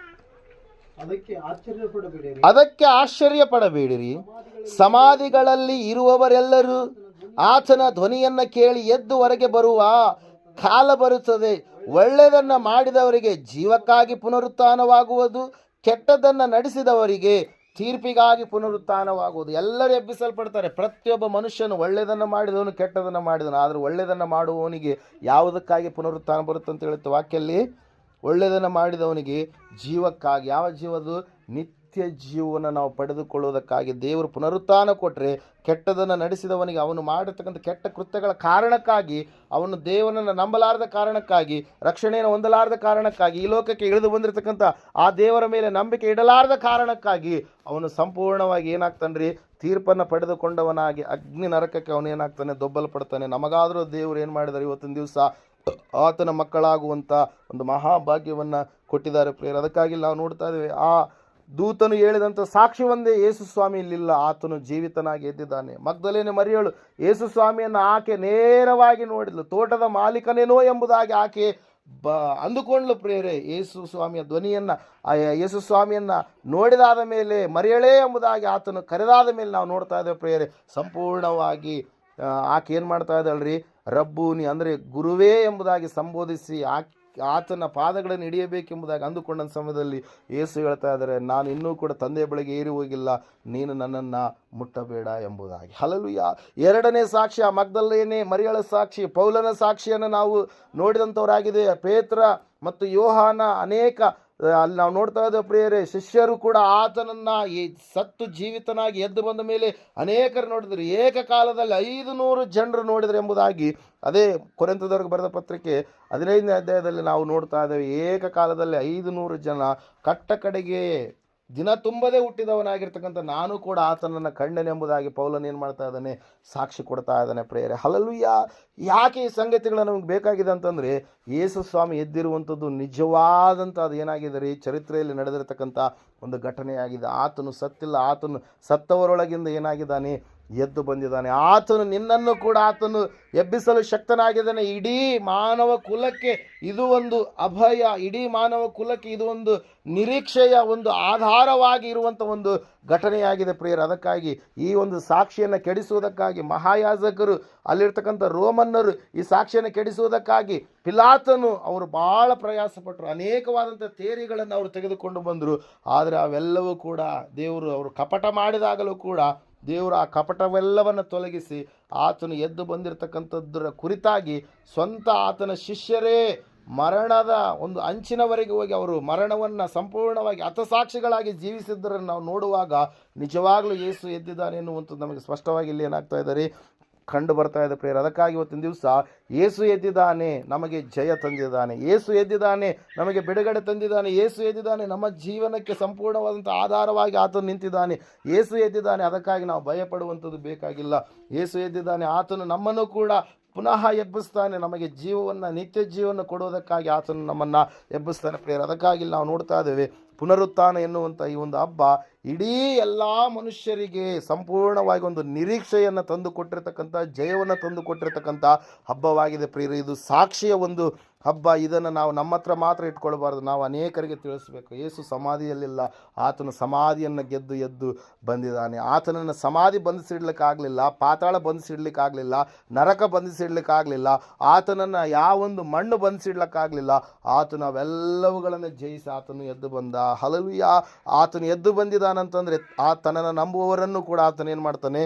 ಅದಕ್ಕೆ ಆಶ್ಚರ್ಯಪಡಬೇಡಿರಿ, ಸಮಾಧಿಗಳಲ್ಲಿ ಇರುವವರೆಲ್ಲರೂ ಆತನ ಧ್ವನಿಯನ್ನು ಕೇಳಿ ಎದ್ದು ಹೊರಗೆ ಬರುವ ಕಾಲ ಬರುತ್ತದೆ. ಒಳ್ಳೆಯದನ್ನು ಮಾಡಿದವರಿಗೆ ಜೀವಕ್ಕಾಗಿ ಪುನರುತ್ಥಾನವಾಗುವುದು, ಕೆಟ್ಟದನ್ನು ನಡೆಸಿದವರಿಗೆ ತೀರ್ಪಿಗಾಗಿ ಪುನರುತ್ಥಾನವಾಗುವುದು. ಎಲ್ಲರೂ ಎಬ್ಬಿಸಲ್ಪಡ್ತಾರೆ. ಪ್ರತಿಯೊಬ್ಬ ಮನುಷ್ಯನು ಒಳ್ಳೆಯದನ್ನು ಮಾಡಿದವನು, ಕೆಟ್ಟದನ್ನು ಮಾಡಿದವನು. ಆದರೆ ಒಳ್ಳೆಯದನ್ನು ಮಾಡುವವನಿಗೆ ಯಾವುದಕ್ಕಾಗಿ ಪುನರುತ್ಥಾನ ಬರುತ್ತೆ ಅಂತ ಹೇಳುತ್ತೆ ವಾಕ್ಯಲ್ಲಿ. ಒಳ್ಳೆಯದನ್ನು ಮಾಡಿದವನಿಗೆ ಜೀವಕ್ಕಾಗಿ. ಯಾವ ಜೀವದು? ನಿತ್ಯ ಜೀವನ ನಾವು ಪಡೆದುಕೊಳ್ಳುವುದಕ್ಕಾಗಿ ದೇವರು ಪುನರುತ್ಥಾನ ಕೊಟ್ಟರೆ, ಕೆಟ್ಟದನ್ನು ನಡೆಸಿದವನಿಗೆ ಅವನು ಮಾಡಿರ್ತಕ್ಕಂಥ ಕೆಟ್ಟ ಕೃತ್ಯಗಳ ಕಾರಣಕ್ಕಾಗಿ, ಅವನು ದೇವನನ್ನು ನಂಬಲಾರದ ಕಾರಣಕ್ಕಾಗಿ, ರಕ್ಷಣೆಯನ್ನು ಹೊಂದಲಾರದ ಕಾರಣಕ್ಕಾಗಿ, ಈ ಲೋಕಕ್ಕೆ ಇಳಿದು ಬಂದಿರತಕ್ಕಂಥ ಆ ದೇವರ ಮೇಲೆ ನಂಬಿಕೆ ಇಡಲಾರದ ಕಾರಣಕ್ಕಾಗಿ ಅವನು ಸಂಪೂರ್ಣವಾಗಿ ಏನಾಗ್ತಾನ್ರಿ? ತೀರ್ಪನ್ನು ಪಡೆದುಕೊಂಡವನಾಗಿ ಅಗ್ನಿ ನರಕಕ್ಕೆ ಅವನು ಏನಾಗ್ತಾನೆ? ದೊಬ್ಬಲ್ಪಡ್ತಾನೆ. ನಮಗಾದರೂ ದೇವರು ಏನು ಮಾಡಿದ್ದಾರೆ? ಇವತ್ತಿನ ದಿವಸ ಆತನ ಮಕ್ಕಳಾಗುವಂಥ ಒಂದು ಮಹಾಭಾಗ್ಯವನ್ನು ಕೊಟ್ಟಿದ್ದಾರೆ ಪ್ರಿಯರೇ. ಅದಕ್ಕಾಗಿ ನಾವು ನೋಡ್ತಾ ಇದ್ದೇವೆ, ಆ ದೂತನು ಹೇಳಿದಂಥ ಸಾಕ್ಷಿ ಒಂದೇ, ಯೇಸು ಸ್ವಾಮಿ ಇಲ್ಲಿಲ್ಲ, ಆತನು ಜೀವಿತನಾಗಿ ಎದ್ದಿದ್ದಾನೆ. ಮಗ್ದಲೇನೆ ಮರಿಯಳು ಯೇಸು ಸ್ವಾಮಿಯನ್ನು ಆಕೆ ನೇರವಾಗಿ ನೋಡಿದ್ಲು. ತೋಟದ ಮಾಲೀಕನೇನೋ ಎಂಬುದಾಗಿ ಆಕೆ ಅಂದುಕೊಂಡ್ಲು ಪ್ರಿಯರೇ. ಯೇಸು ಸ್ವಾಮಿಯ ಧ್ವನಿಯನ್ನು, ಯೇಸು ಸ್ವಾಮಿಯನ್ನು ನೋಡಿದಾದ ಮೇಲೆ, ಮರಿಯಳೇ ಎಂಬುದಾಗಿ ಆತನು ಕರೆದಾದ ಮೇಲೆ ನಾವು ನೋಡ್ತಾ ಇದ್ದೇವೆ ಪ್ರಿಯರೇ, ಸಂಪೂರ್ಣವಾಗಿ ಆಕೆ ಏನು ಮಾಡ್ತಾ ಇದ್ದಾಳ್ರಿ? ರಬ್ಬೂನಿ ಅಂದರೆ ಗುರುವೇ ಎಂಬುದಾಗಿ ಸಂಬೋಧಿಸಿ ಆತನ ಪಾದಗಳನ್ನು ಹಿಡಿಯಬೇಕೆಂಬುದಾಗಿ ಅಂದುಕೊಂಡ ಸಮಯದಲ್ಲಿ ಯೇಸು ಹೇಳ್ತಾ ಇದ್ದಾರೆ, ನಾನು ಇನ್ನೂ ಕೂಡ ತಂದೆಯ ಬಳಿಗೆ ಏರಿ ಹೋಗಿಲ್ಲ, ನೀನು ನನ್ನನ್ನು ಮುಟ್ಟಬೇಡ ಎಂಬುದಾಗಿ. ಹಲ್ಲೆಲೂಯಾ. ಎರಡನೇ ಸಾಕ್ಷಿ ಆ ಮಗ್ದಲೇನೆ ಮರಿಯಳ ಸಾಕ್ಷಿ. ಪೌಲನ ಸಾಕ್ಷಿಯನ್ನು ನಾವು ನೋಡಿದಂಥವರಾಗಿದೆ. ಪೇತ್ರ ಮತ್ತು ಯೋಹಾನ ಅನೇಕ ಅಲ್ಲಿ ನಾವು ನೋಡ್ತಾ ಇದ್ದೇವೆ ಪ್ರಿಯರೇ, ಶಿಷ್ಯರು ಕೂಡ ಆತನನ್ನು ಸತ್ತು ಜೀವಿತನಾಗಿ ಎದ್ದು ಬಂದ ಮೇಲೆ ಅನೇಕರು ನೋಡಿದ್ರು. ಏಕಕಾಲದಲ್ಲಿ 500 ಜನರು ನೋಡಿದ್ರು ಎಂಬುದಾಗಿ ಅದೇ ಕೊರಿಂಥದವರಿಗೆ ಬರೆದ ಪತ್ರಿಕೆ 15ನೇ ಅಧ್ಯಾಯದಲ್ಲಿ ನಾವು ನೋಡ್ತಾ ಇದ್ದೇವೆ. ಏಕಕಾಲದಲ್ಲಿ 500 ಜನ ಕಟ್ಟ ಕಡೆಗೆ ದಿನ ತುಂಬದೇ ಹುಟ್ಟಿದವನಾಗಿರ್ತಕ್ಕಂಥ ನಾನು ಕೂಡ ಆತನನ್ನು ಕಂಡನೆಂಬುದಾಗಿ ಪೌಲನ್ ಏನು ಮಾಡ್ತಾ ಇದ್ದಾನೆ? ಸಾಕ್ಷಿ ಕೊಡ್ತಾ ಇದ್ದಾನೆ ಪ್ರಿಯರೇ. ಹಲ್ಲೆಲೂಯಾ. ಯಾಕೆ ಈ ಸಂಗತಿಗಳು ನಮಗೆ ಬೇಕಾಗಿದೆ ಅಂತಂದರೆ, ಯೇಸು ಸ್ವಾಮಿ ಎದ್ದಿರುವಂಥದ್ದು ನಿಜವಾದಂಥ ಅದು ಏನಾಗಿದೆ ರೀ? ಚರಿತ್ರೆಯಲ್ಲಿ ನಡೆದಿರತಕ್ಕಂಥ ಒಂದು ಘಟನೆಯಾಗಿದೆ. ಆತನು ಸತ್ತಿಲ್ಲ, ಆತನು ಸತ್ತವರೊಳಗಿಂದ ಏನಾಗಿದ್ದಾನೆ? ಎದ್ದು ಬಂದಿದ್ದಾನೆ. ಆತನು ನಿನ್ನನ್ನು ಕೂಡ ಆತನು ಎಬ್ಬಿಸಲು ಶಕ್ತನಾಗಿದ್ದಾನೆ. ಇಡೀ ಮಾನವ ಕುಲಕ್ಕೆ ಇದು ಒಂದು ಅಭಯ, ಇಡೀ ಮಾನವ ಕುಲಕ್ಕೆ ಇದು ಒಂದು ನಿರೀಕ್ಷೆಯ ಒಂದು ಆಧಾರವಾಗಿ ಇರುವಂಥ ಒಂದು ಘಟನೆಯಾಗಿದೆ ಪ್ರಿಯರು. ಅದಕ್ಕಾಗಿ ಈ ಒಂದು ಸಾಕ್ಷಿಯನ್ನು ಕೆಡಿಸುವುದಕ್ಕಾಗಿ ಮಹಾಯಾಜಕರು, ಅಲ್ಲಿರ್ತಕ್ಕಂಥ ರೋಮನ್ನರು ಈ ಸಾಕ್ಷಿಯನ್ನು ಕೆಡಿಸುವುದಕ್ಕಾಗಿ ಪಿಲಾತನು ಅವರು ಭಾಳ ಪ್ರಯಾಸಪಟ್ಟರು. ಅನೇಕವಾದಂಥ ಥಿಯರಿಗಳನ್ನು ಅವರು ತೆಗೆದುಕೊಂಡು ಬಂದರು. ಆದರೆ ಅವೆಲ್ಲವೂ ಕೂಡ ದೇವರು ಅವರು ಕಪಟ ಮಾಡಿದಾಗಲೂ ಕೂಡ ದೇವರು ಆ ಕಪಟವೆಲ್ಲವನ್ನು ತೊಲಗಿಸಿ ಆತನು ಎದ್ದು ಬಂದಿರತಕ್ಕಂಥದ್ದರ ಕುರಿತಾಗಿ ಸ್ವಂತ ಆತನ ಶಿಷ್ಯರೇ ಮರಣದ ಒಂದು ಅಂಚಿನವರೆಗೆ ಹೋಗಿ ಅವರು ಮರಣವನ್ನು ಸಂಪೂರ್ಣವಾಗಿ ಹತಸಾಕ್ಷಿಗಳಾಗಿ ಜೀವಿಸಿದ್ದರನ್ನು ನಾವು ನೋಡುವಾಗ ನಿಜವಾಗ್ಲೂ ಯೇಸು ಎದ್ದಿದ್ದಾನೆ ಎನ್ನುವಂಥದ್ದು ನಮಗೆ ಸ್ಪಷ್ಟವಾಗಿ ಇಲ್ಲಿ ಏನಾಗ್ತಾ ಇದ್ದಾರೆ? ಕಂಡು ಬರ್ತಾ ಇದೆ ಪ್ರಿಯರು. ಅದಕ್ಕಾಗಿ ಇವತ್ತಿನ ದಿವಸ ಯೇಸು ಎದ್ದಿದ್ದಾನೆ, ನಮಗೆ ಜಯ ತಂದಿದ್ದಾನೆ. ಯೇಸು ಎದ್ದಿದ್ದಾನೆ, ನಮಗೆ ಬಿಡುಗಡೆ ತಂದಿದ್ದಾನೆ. ಯೇಸು ಎದ್ದಿದ್ದಾನೆ, ನಮ್ಮ ಜೀವನಕ್ಕೆ ಸಂಪೂರ್ಣವಾದಂಥ ಆಧಾರವಾಗಿ ಆತನು ನಿಂತಿದ್ದಾನೆ. ಯೇಸು ಎದ್ದಿದ್ದಾನೆ, ಅದಕ್ಕಾಗಿ ನಾವು ಭಯಪಡುವಂಥದ್ದು ಬೇಕಾಗಿಲ್ಲ. ಯೇಸು ಎದ್ದಿದ್ದಾನೆ, ಆತನು ನಮ್ಮನ್ನು ಕೂಡ ಪುನಃ ಎಬ್ಬಿಸ್ತಾನೆ. ನಮಗೆ ಜೀವವನ್ನು, ನಿತ್ಯ ಜೀವನ ಕೊಡುವುದಕ್ಕಾಗಿ ಆತನು ನಮ್ಮನ್ನು ಎಬ್ಬಿಸ್ತಾನೆ ಪ್ರಿಯರು. ಅದಕ್ಕಾಗಿ ನಾವು ನೋಡ್ತಾ ಇದ್ದೇವೆ, ಪುನರುತ್ಥಾನ ಎನ್ನುವಂಥ ಈ ಒಂದು ಹಬ್ಬ ಇಡೀ ಎಲ್ಲ ಮನುಷ್ಯರಿಗೆ ಸಂಪೂರ್ಣವಾಗಿ ಒಂದು ನಿರೀಕ್ಷೆಯನ್ನು ತಂದು ಕೊಟ್ಟಿರ್ತಕ್ಕಂಥ, ಜಯವನ್ನು ತಂದು ಕೊಟ್ಟಿರ್ತಕ್ಕಂಥ ಹಬ್ಬವಾಗಿದೆ ಪ್ರಿಯರು. ಇದು ಸಾಕ್ಷಿಯ ಒಂದು ಹಬ್ಬ. ಇದನ್ನು ನಾವು ನಮ್ಮ ಹತ್ರ ಮಾತ್ರ ಇಟ್ಕೊಳ್ಬಾರ್ದು, ನಾವು ಅನೇಕರಿಗೆ ತಿಳಿಸ್ಬೇಕು. ಯೇಸು ಸಮಾಧಿಯಲ್ಲಿಲ್ಲ, ಆತನು ಸಮಾಧಿಯನ್ನು ಗೆದ್ದು ಎದ್ದು ಬಂದಿದ್ದಾನೆ. ಆತನನ್ನು ಸಮಾಧಿ ಬಂಧಿಸಿಡ್ಲಿಕ್ಕಾಗಲಿಲ್ಲ, ಪಾತಾಳ ಬಂಧಿಸಿಡ್ಲಿಕ್ಕಾಗಲಿಲ್ಲ, ನರಕ ಬಂಧಿಸಿಡ್ಲಿಕ್ಕಾಗಲಿಲ್ಲ, ಆತನನ್ನು ಯಾವೊಂದು ಮಣ್ಣು ಬಂಧಿಸಿಡ್ಲಿಕ್ಕಾಗಲಿಲ್ಲ. ಆತನು ಅವೆಲ್ಲವುಗಳನ್ನು ಜಯಿಸಿ ಆತನು ಎದ್ದು ಬಂದ. ಹಲ್ಲೆಲೂಯಾ. ಆತನು ಎದ್ದು ಬಂದಿದ್ದಾನಂತಂದರೆ ಆತನನ್ನು ನಂಬುವವರನ್ನು ಕೂಡ ಆತನು ಏನು ಮಾಡ್ತಾನೆ?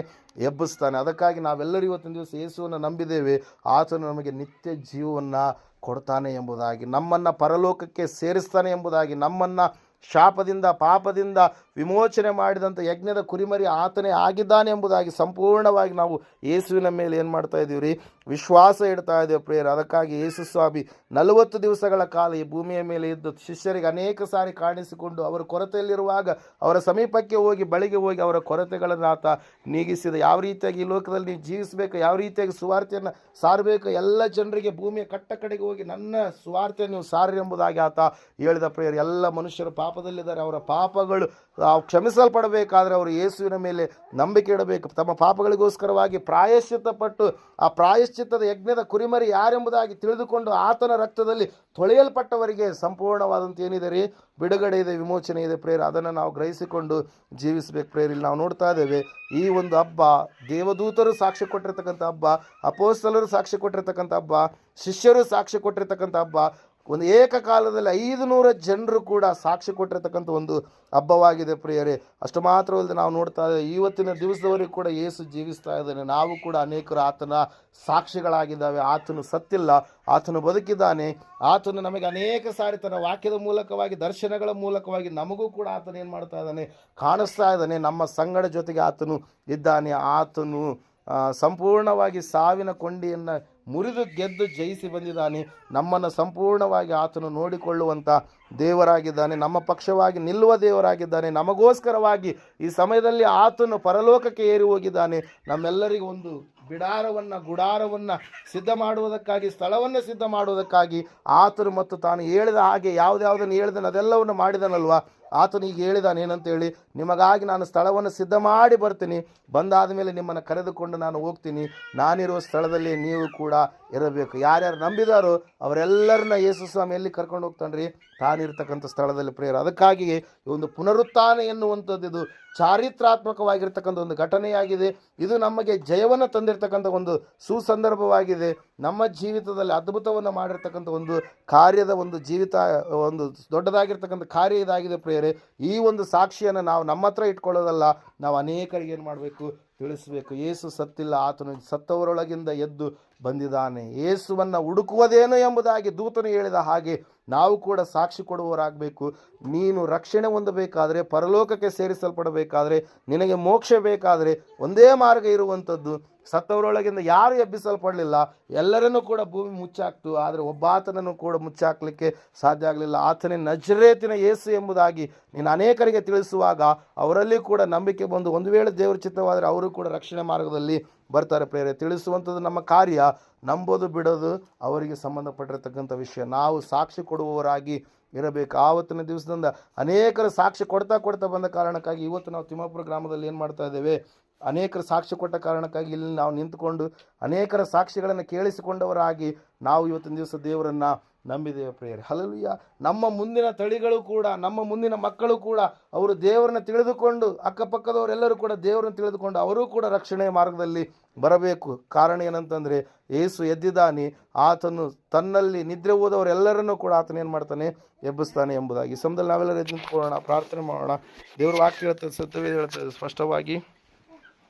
ಎಬ್ಬಿಸ್ತಾನೆ. ಅದಕ್ಕಾಗಿ ನಾವೆಲ್ಲರೂ ಇವತ್ತಿನ ದಿವಸ ಯೇಸುವನ್ನು ನಂಬಿದ್ದೇವೆ. ಆತನು ನಮಗೆ ನಿತ್ಯ ಜೀವವನ್ನು ಕೊಡ್ತಾನೆ ಎಂಬುದಾಗಿ, ನಮ್ಮನ್ನು ಪರಲೋಕಕ್ಕೆ ಸೇರಿಸ್ತಾನೆ ಎಂಬುದಾಗಿ, ನಮ್ಮನ್ನು ಶಾಪದಿಂದ ಪಾಪದಿಂದ ವಿಮೋಚನೆ ಮಾಡಿದಂಥ ಯಜ್ಞದ ಕುರಿಮರಿ ಆತನೇ ಆಗಿದ್ದಾನೆ ಎಂಬುದಾಗಿ ಸಂಪೂರ್ಣವಾಗಿ ನಾವು ಯೇಸುವಿನ ಮೇಲೆ ಏನು ಮಾಡ್ತಾ ಇದ್ದೀವಿ ರೀ? ವಿಶ್ವಾಸ ಇಡ್ತಾ ಇದ್ದೇವೆ ಪ್ರಿಯರು. ಅದಕ್ಕಾಗಿ ಯೇಸು ಸ್ವಾಮಿ 40 ದಿವಸಗಳ ಕಾಲ ಈ ಭೂಮಿಯ ಮೇಲೆ ಇದ್ದು ಶಿಷ್ಯರಿಗೆ ಅನೇಕ ಸಾರಿ ಕಾಣಿಸಿಕೊಂಡು ಅವರ ಕೊರತೆಯಲ್ಲಿರುವಾಗ ಅವರ ಸಮೀಪಕ್ಕೆ ಹೋಗಿ, ಬಳಿಗೆ ಹೋಗಿ ಅವರ ಕೊರತೆಗಳನ್ನು ಆತ ನೀಗಿಸಿದ. ಯಾವ ರೀತಿಯಾಗಿ ಈ ಲೋಕದಲ್ಲಿ ನೀವು ಜೀವಿಸಬೇಕು, ಯಾವ ರೀತಿಯಾಗಿ ಸುವಾರ್ತೆಯನ್ನು ಸಾರಬೇಕು, ಎಲ್ಲ ಜನರಿಗೆ ಭೂಮಿಯ ಕಟ್ಟ ಕಡೆಗೆ ಹೋಗಿ ನನ್ನ ಸುವಾರ್ತೆ ನೀವು ಸಾರಿ ಎಂಬುದಾಗಿ ಆತ ಹೇಳಿದ ಪ್ರಿಯರು. ಎಲ್ಲ ಮನುಷ್ಯರು ಪಾಪದಲ್ಲಿದ್ದಾರೆ, ಅವರ ಪಾಪಗಳು ಕ್ಷಮಿಸಲ್ಪಡಬೇಕಾದ್ರೆ ಅವರು ಯೇಸುವಿನ ಮೇಲೆ ನಂಬಿಕೆ ಇಡಬೇಕು. ತಮ್ಮ ಪಾಪಗಳಿಗೋಸ್ಕರವಾಗಿ ಪ್ರಾಯಶ್ಚಿತ್ತಪಟ್ಟು ಆ ಪ್ರಾಯಶ್ಚಿತ್ತದ ಯಜ್ಞದ ಕುರಿಮರಿ ಯಾರೆಂಬುದಾಗಿ ತಿಳಿದುಕೊಂಡು ಆತನ ರಕ್ತದಲ್ಲಿ ತೊಳೆಯಲ್ಪಟ್ಟವರಿಗೆ ಸಂಪೂರ್ಣವಾದಂಥ ಏನಿದೆ ರೀ, ಬಿಡುಗಡೆ ಇದೆ, ವಿಮೋಚನೆ ಇದೆ ಪ್ರೇಯರ್. ಅದನ್ನು ನಾವು ಗ್ರಹಿಸಿಕೊಂಡು ಜೀವಿಸಬೇಕು ಪ್ರೇಯರ್. ಇಲ್ಲಿ ನಾವು ನೋಡ್ತಾ ಇದ್ದೇವೆ, ಈ ಒಂದು ಹಬ್ಬ ದೇವದೂತರು ಸಾಕ್ಷಿ ಕೊಟ್ಟಿರ್ತಕ್ಕಂಥ ಹಬ್ಬ, ಅಪೊಸ್ತಲರು ಸಾಕ್ಷಿ ಕೊಟ್ಟಿರ್ತಕ್ಕಂಥ ಹಬ್ಬ, ಶಿಷ್ಯರು ಸಾಕ್ಷಿ ಕೊಟ್ಟಿರ್ತಕ್ಕಂಥ ಹಬ್ಬ, ಒಂದು ಏಕಕಾಲದಲ್ಲಿ 500 ಜನರು ಕೂಡ ಸಾಕ್ಷಿ ಕೊಟ್ಟಿರ್ತಕ್ಕಂಥ ಒಂದು ಹಬ್ಬವಾಗಿದೆ ಪ್ರಿಯರೇ. ಅಷ್ಟು ಮಾತ್ರವಲ್ಲದೆ ನಾವು ನೋಡ್ತಾ ಇದ್ದೇವೆ, ಇವತ್ತಿನ ದಿವಸದವರೆಗೂ ಕೂಡ ಯೇಸು ಜೀವಿಸ್ತಾ ಇದ್ದಾನೆ. ನಾವು ಕೂಡ ಅನೇಕರು ಆತನ ಸಾಕ್ಷಿಗಳಾಗಿದ್ದಾವೆ. ಆತನು ಸತ್ತಿಲ್ಲ, ಆತನು ಬದುಕಿದ್ದಾನೆ. ಆತನು ನಮಗೆ ಅನೇಕ ಸಾರಿ ತನ್ನ ವಾಕ್ಯದ ಮೂಲಕವಾಗಿ, ದರ್ಶನಗಳ ಮೂಲಕವಾಗಿ ನಮಗೂ ಕೂಡ ಆತನು ಏನು ಮಾಡ್ತಾ ಇದ್ದಾನೆ, ಕಾಣಿಸ್ತಾ ಇದ್ದಾನೆ. ನಮ್ಮ ಸಂಗಡ ಜೊತೆಗೆ ಆತನು ಇದ್ದಾನೆ. ಆತನು ಸಂಪೂರ್ಣವಾಗಿ ಸಾವಿನ ಕೊಂಡಿಯನ್ನು ಮುರಿದು ಗೆದ್ದು ಜಯಿಸಿ ಬಂದಿದ್ದಾನೆ. ನಮ್ಮನ್ನು ಸಂಪೂರ್ಣವಾಗಿ ಆತನು ನೋಡಿಕೊಳ್ಳುವಂಥ ದೇವರಾಗಿದ್ದಾನೆ. ನಮ್ಮ ಪಕ್ಷವಾಗಿ ನಿಲ್ಲುವ ದೇವರಾಗಿದ್ದಾನೆ. ನಮಗೋಸ್ಕರವಾಗಿ ಈ ಸಮಯದಲ್ಲಿ ಆತನು ಪರಲೋಕಕ್ಕೆ ಏರಿ ಹೋಗಿದ್ದಾನೆ. ನಮ್ಮೆಲ್ಲರಿಗೂ ಒಂದು ಗುಡಾರವನ್ನು ಸಿದ್ಧ ಮಾಡುವುದಕ್ಕಾಗಿ, ಸ್ಥಳವನ್ನು ಸಿದ್ಧ ಮಾಡುವುದಕ್ಕಾಗಿ ಆತನು ಮತ್ತು ತಾನು ಹೇಳಿದ ಹಾಗೆ ಯಾವುದ್ಯಾವುದನ್ನು ಹೇಳಿದನು ಅದೆಲ್ಲವನ್ನು ಮಾಡಿದನಲ್ವ. ಆತನು ಈಗ ಹೇಳಿದಾನೆ ಏನಂತೇಳಿ, ನಿಮಗಾಗಿ ನಾನು ಸ್ಥಳವನ್ನು ಸಿದ್ಧ ಮಾಡಿ ಬರ್ತೀನಿ, ಬಂದಾದ ಮೇಲೆ ನಿಮ್ಮನ್ನು ಕರೆದುಕೊಂಡು ನಾನು ಹೋಗ್ತೀನಿ, ನಾನಿರುವ ಸ್ಥಳದಲ್ಲಿ ನೀವು ಕೂಡ ಇರಬೇಕು. ಯಾರ್ಯಾರು ನಂಬಿದಾರೋ ಅವರೆಲ್ಲರನ್ನ ಯೇಸು ಸ್ವಾಮಿ ಎಲ್ಲಿ ಕರ್ಕೊಂಡು ಹೋಗ್ತಾನ್ರಿ, ತಾನಿರ್ತಕ್ಕಂಥ ಸ್ಥಳದಲ್ಲಿ ಪ್ರೇಯರ್. ಅದಕ್ಕಾಗಿಯೇ ಈ ಒಂದು ಪುನರುತ್ಥಾನ ಎನ್ನುವಂಥದ್ದು ಇದು ಚಾರಿತ್ರಾತ್ಮಕವಾಗಿರ್ತಕ್ಕಂಥ ಒಂದು ಘಟನೆಯಾಗಿದೆ. ಇದು ನಮಗೆ ಜಯವನ್ನು ತಂದಿರತಕ್ಕಂಥ ಒಂದು ಸುಸಂದರ್ಭವಾಗಿದೆ. ನಮ್ಮ ಜೀವಿತದಲ್ಲಿ ಅದ್ಭುತವನ್ನು ಮಾಡಿರ್ತಕ್ಕಂಥ ಒಂದು ಕಾರ್ಯದ ಒಂದು ಜೀವಿತ, ಒಂದು ದೊಡ್ಡದಾಗಿರ್ತಕ್ಕಂಥ ಕಾರ್ಯ ಇದಾಗಿದೆ ಪ್ರೇಯರೇ. ಈ ಒಂದು ಸಾಕ್ಷಿಯನ್ನು ನಾವು ನಮ್ಮ ಹತ್ರ ಇಟ್ಕೊಳ್ಳೋದಲ್ಲ, ನಾವು ಅನೇಕರಿಗೆ ಏನು ಮಾಡಬೇಕು, ತಿಳಿಸಬೇಕು. ಯೇಸು ಸತ್ತಿಲ್ಲ, ಆತನು ಸತ್ತವರೊಳಗಿಂದ ಎದ್ದು ಬಂದಿದ್ದಾನೆ. ಯೇಸುವನ್ನು ಹುಡುಕುವುದೇನು ಎಂಬುದಾಗಿ ದೂತನು ಹೇಳಿದ ಹಾಗೆ ನಾವು ಕೂಡ ಸಾಕ್ಷಿ ಕೊಡುವವರಾಗಬೇಕು. ನೀನು ರಕ್ಷಣೆ ಹೊಂದಬೇಕಾದರೆ, ಪರಲೋಕಕ್ಕೆ ಸೇರಿಸಲ್ಪಡಬೇಕಾದ್ರೆ, ನಿನಗೆ ಮೋಕ್ಷ ಬೇಕಾದರೆ ಒಂದೇ ಮಾರ್ಗ ಇರುವಂಥದ್ದು. ಸತ್ತವರೊಳಗಿಂದ ಯಾರು ಎಬ್ಬಿಸಲ್ಪಡಲಿಲ್ಲ, ಎಲ್ಲರನ್ನೂ ಕೂಡ ಭೂಮಿ ಮುಚ್ಚಾಕ್ತು, ಆದರೆ ಒಬ್ಬಾತನನ್ನು ಕೂಡ ಮುಚ್ಚಾಕ್ಲಿಕ್ಕೆ ಸಾಧ್ಯ ಆಗಲಿಲ್ಲ. ಆತನೇ ನಜರೇತಿನ ಯೇಸು ಎಂಬುದಾಗಿ ನೀನು ಅನೇಕರಿಗೆ ತಿಳಿಸುವಾಗ ಅವರಲ್ಲಿ ಕೂಡ ನಂಬಿಕೆ ಬಂದು ಒಂದು ವೇಳೆ ದೇವರ ಚಿತ್ತವಾದರೆ ಅವರು ಕೂಡ ರಕ್ಷಣೆ ಮಾರ್ಗದಲ್ಲಿ ಬರ್ತಾರೆ ಪ್ರೇರೆ. ತಿಳಿಸುವಂಥದ್ದು ನಮ್ಮ ಕಾರ್ಯ, ನಂಬೋದು ಬಿಡೋದು ಅವರಿಗೆ ಸಂಬಂಧಪಟ್ಟಿರ್ತಕ್ಕಂಥ ವಿಷಯ. ನಾವು ಸಾಕ್ಷಿ ಕೊಡುವವರಾಗಿ ಇರಬೇಕು. ಆವತ್ತಿನ ದಿವಸದಿಂದ ಅನೇಕರು ಸಾಕ್ಷಿ ಕೊಡ್ತಾ ಬಂದ ಕಾರಣಕ್ಕಾಗಿ ಇವತ್ತು ನಾವು ತಿಮ್ಮಾಪುರ ಗ್ರಾಮದಲ್ಲಿ ಏನು ಮಾಡ್ತಾ ಇದ್ದೇವೆ, ಅನೇಕರು ಸಾಕ್ಷಿ ಕೊಟ್ಟ ಕಾರಣಕ್ಕಾಗಿ ಇಲ್ಲಿ ನಾವು ನಿಂತುಕೊಂಡು ಅನೇಕರ ಸಾಕ್ಷಿಗಳನ್ನು ಕೇಳಿಸಿಕೊಂಡವರಾಗಿ ನಾವು ಇವತ್ತಿನ ದಿವಸ ದೇವರನ್ನು ನಂಬಿದ್ದೇವೆ ಪ್ರೇಯರ್. ಹಲ್ಲೆಲೂಯಾ. ನಮ್ಮ ಮುಂದಿನ ತಳಿಗಳು ಕೂಡ, ನಮ್ಮ ಮುಂದಿನ ಮಕ್ಕಳು ಕೂಡ ಅವರು ದೇವರನ್ನ ತಿಳಿದುಕೊಂಡು, ಅಕ್ಕಪಕ್ಕದವರೆಲ್ಲರೂ ಕೂಡ ದೇವರನ್ನು ತಿಳಿದುಕೊಂಡು ಅವರೂ ಕೂಡ ರಕ್ಷಣೆಯ ಮಾರ್ಗದಲ್ಲಿ ಬರಬೇಕು. ಕಾರಣ ಏನಂತಂದರೆ ಯೇಸು ಎದ್ದಿದ್ದಾನೆ, ಆತನು ತನ್ನಲ್ಲಿ ನಿದ್ರೆ ಹೋದವರೆಲ್ಲರನ್ನೂ ಕೂಡ ಆತನ ಏನು ಮಾಡ್ತಾನೆ, ಎಬ್ಬಿಸ್ತಾನೆ ಎಂಬುದಾಗಿ. ಈ ಸಮಯದಲ್ಲಿ ನಾವೆಲ್ಲರೂ ಎದ್ದು ನಿಂತ್ಕೊಳ್ಳೋಣ, ಪ್ರಾರ್ಥನೆ ಮಾಡೋಣ. ದೇವರ ವಾಕ್ಯ ಹೇಳ್ತದೆ, ಸತ್ಯವೇ ಹೇಳ್ತದೆ ಸ್ಪಷ್ಟವಾಗಿ.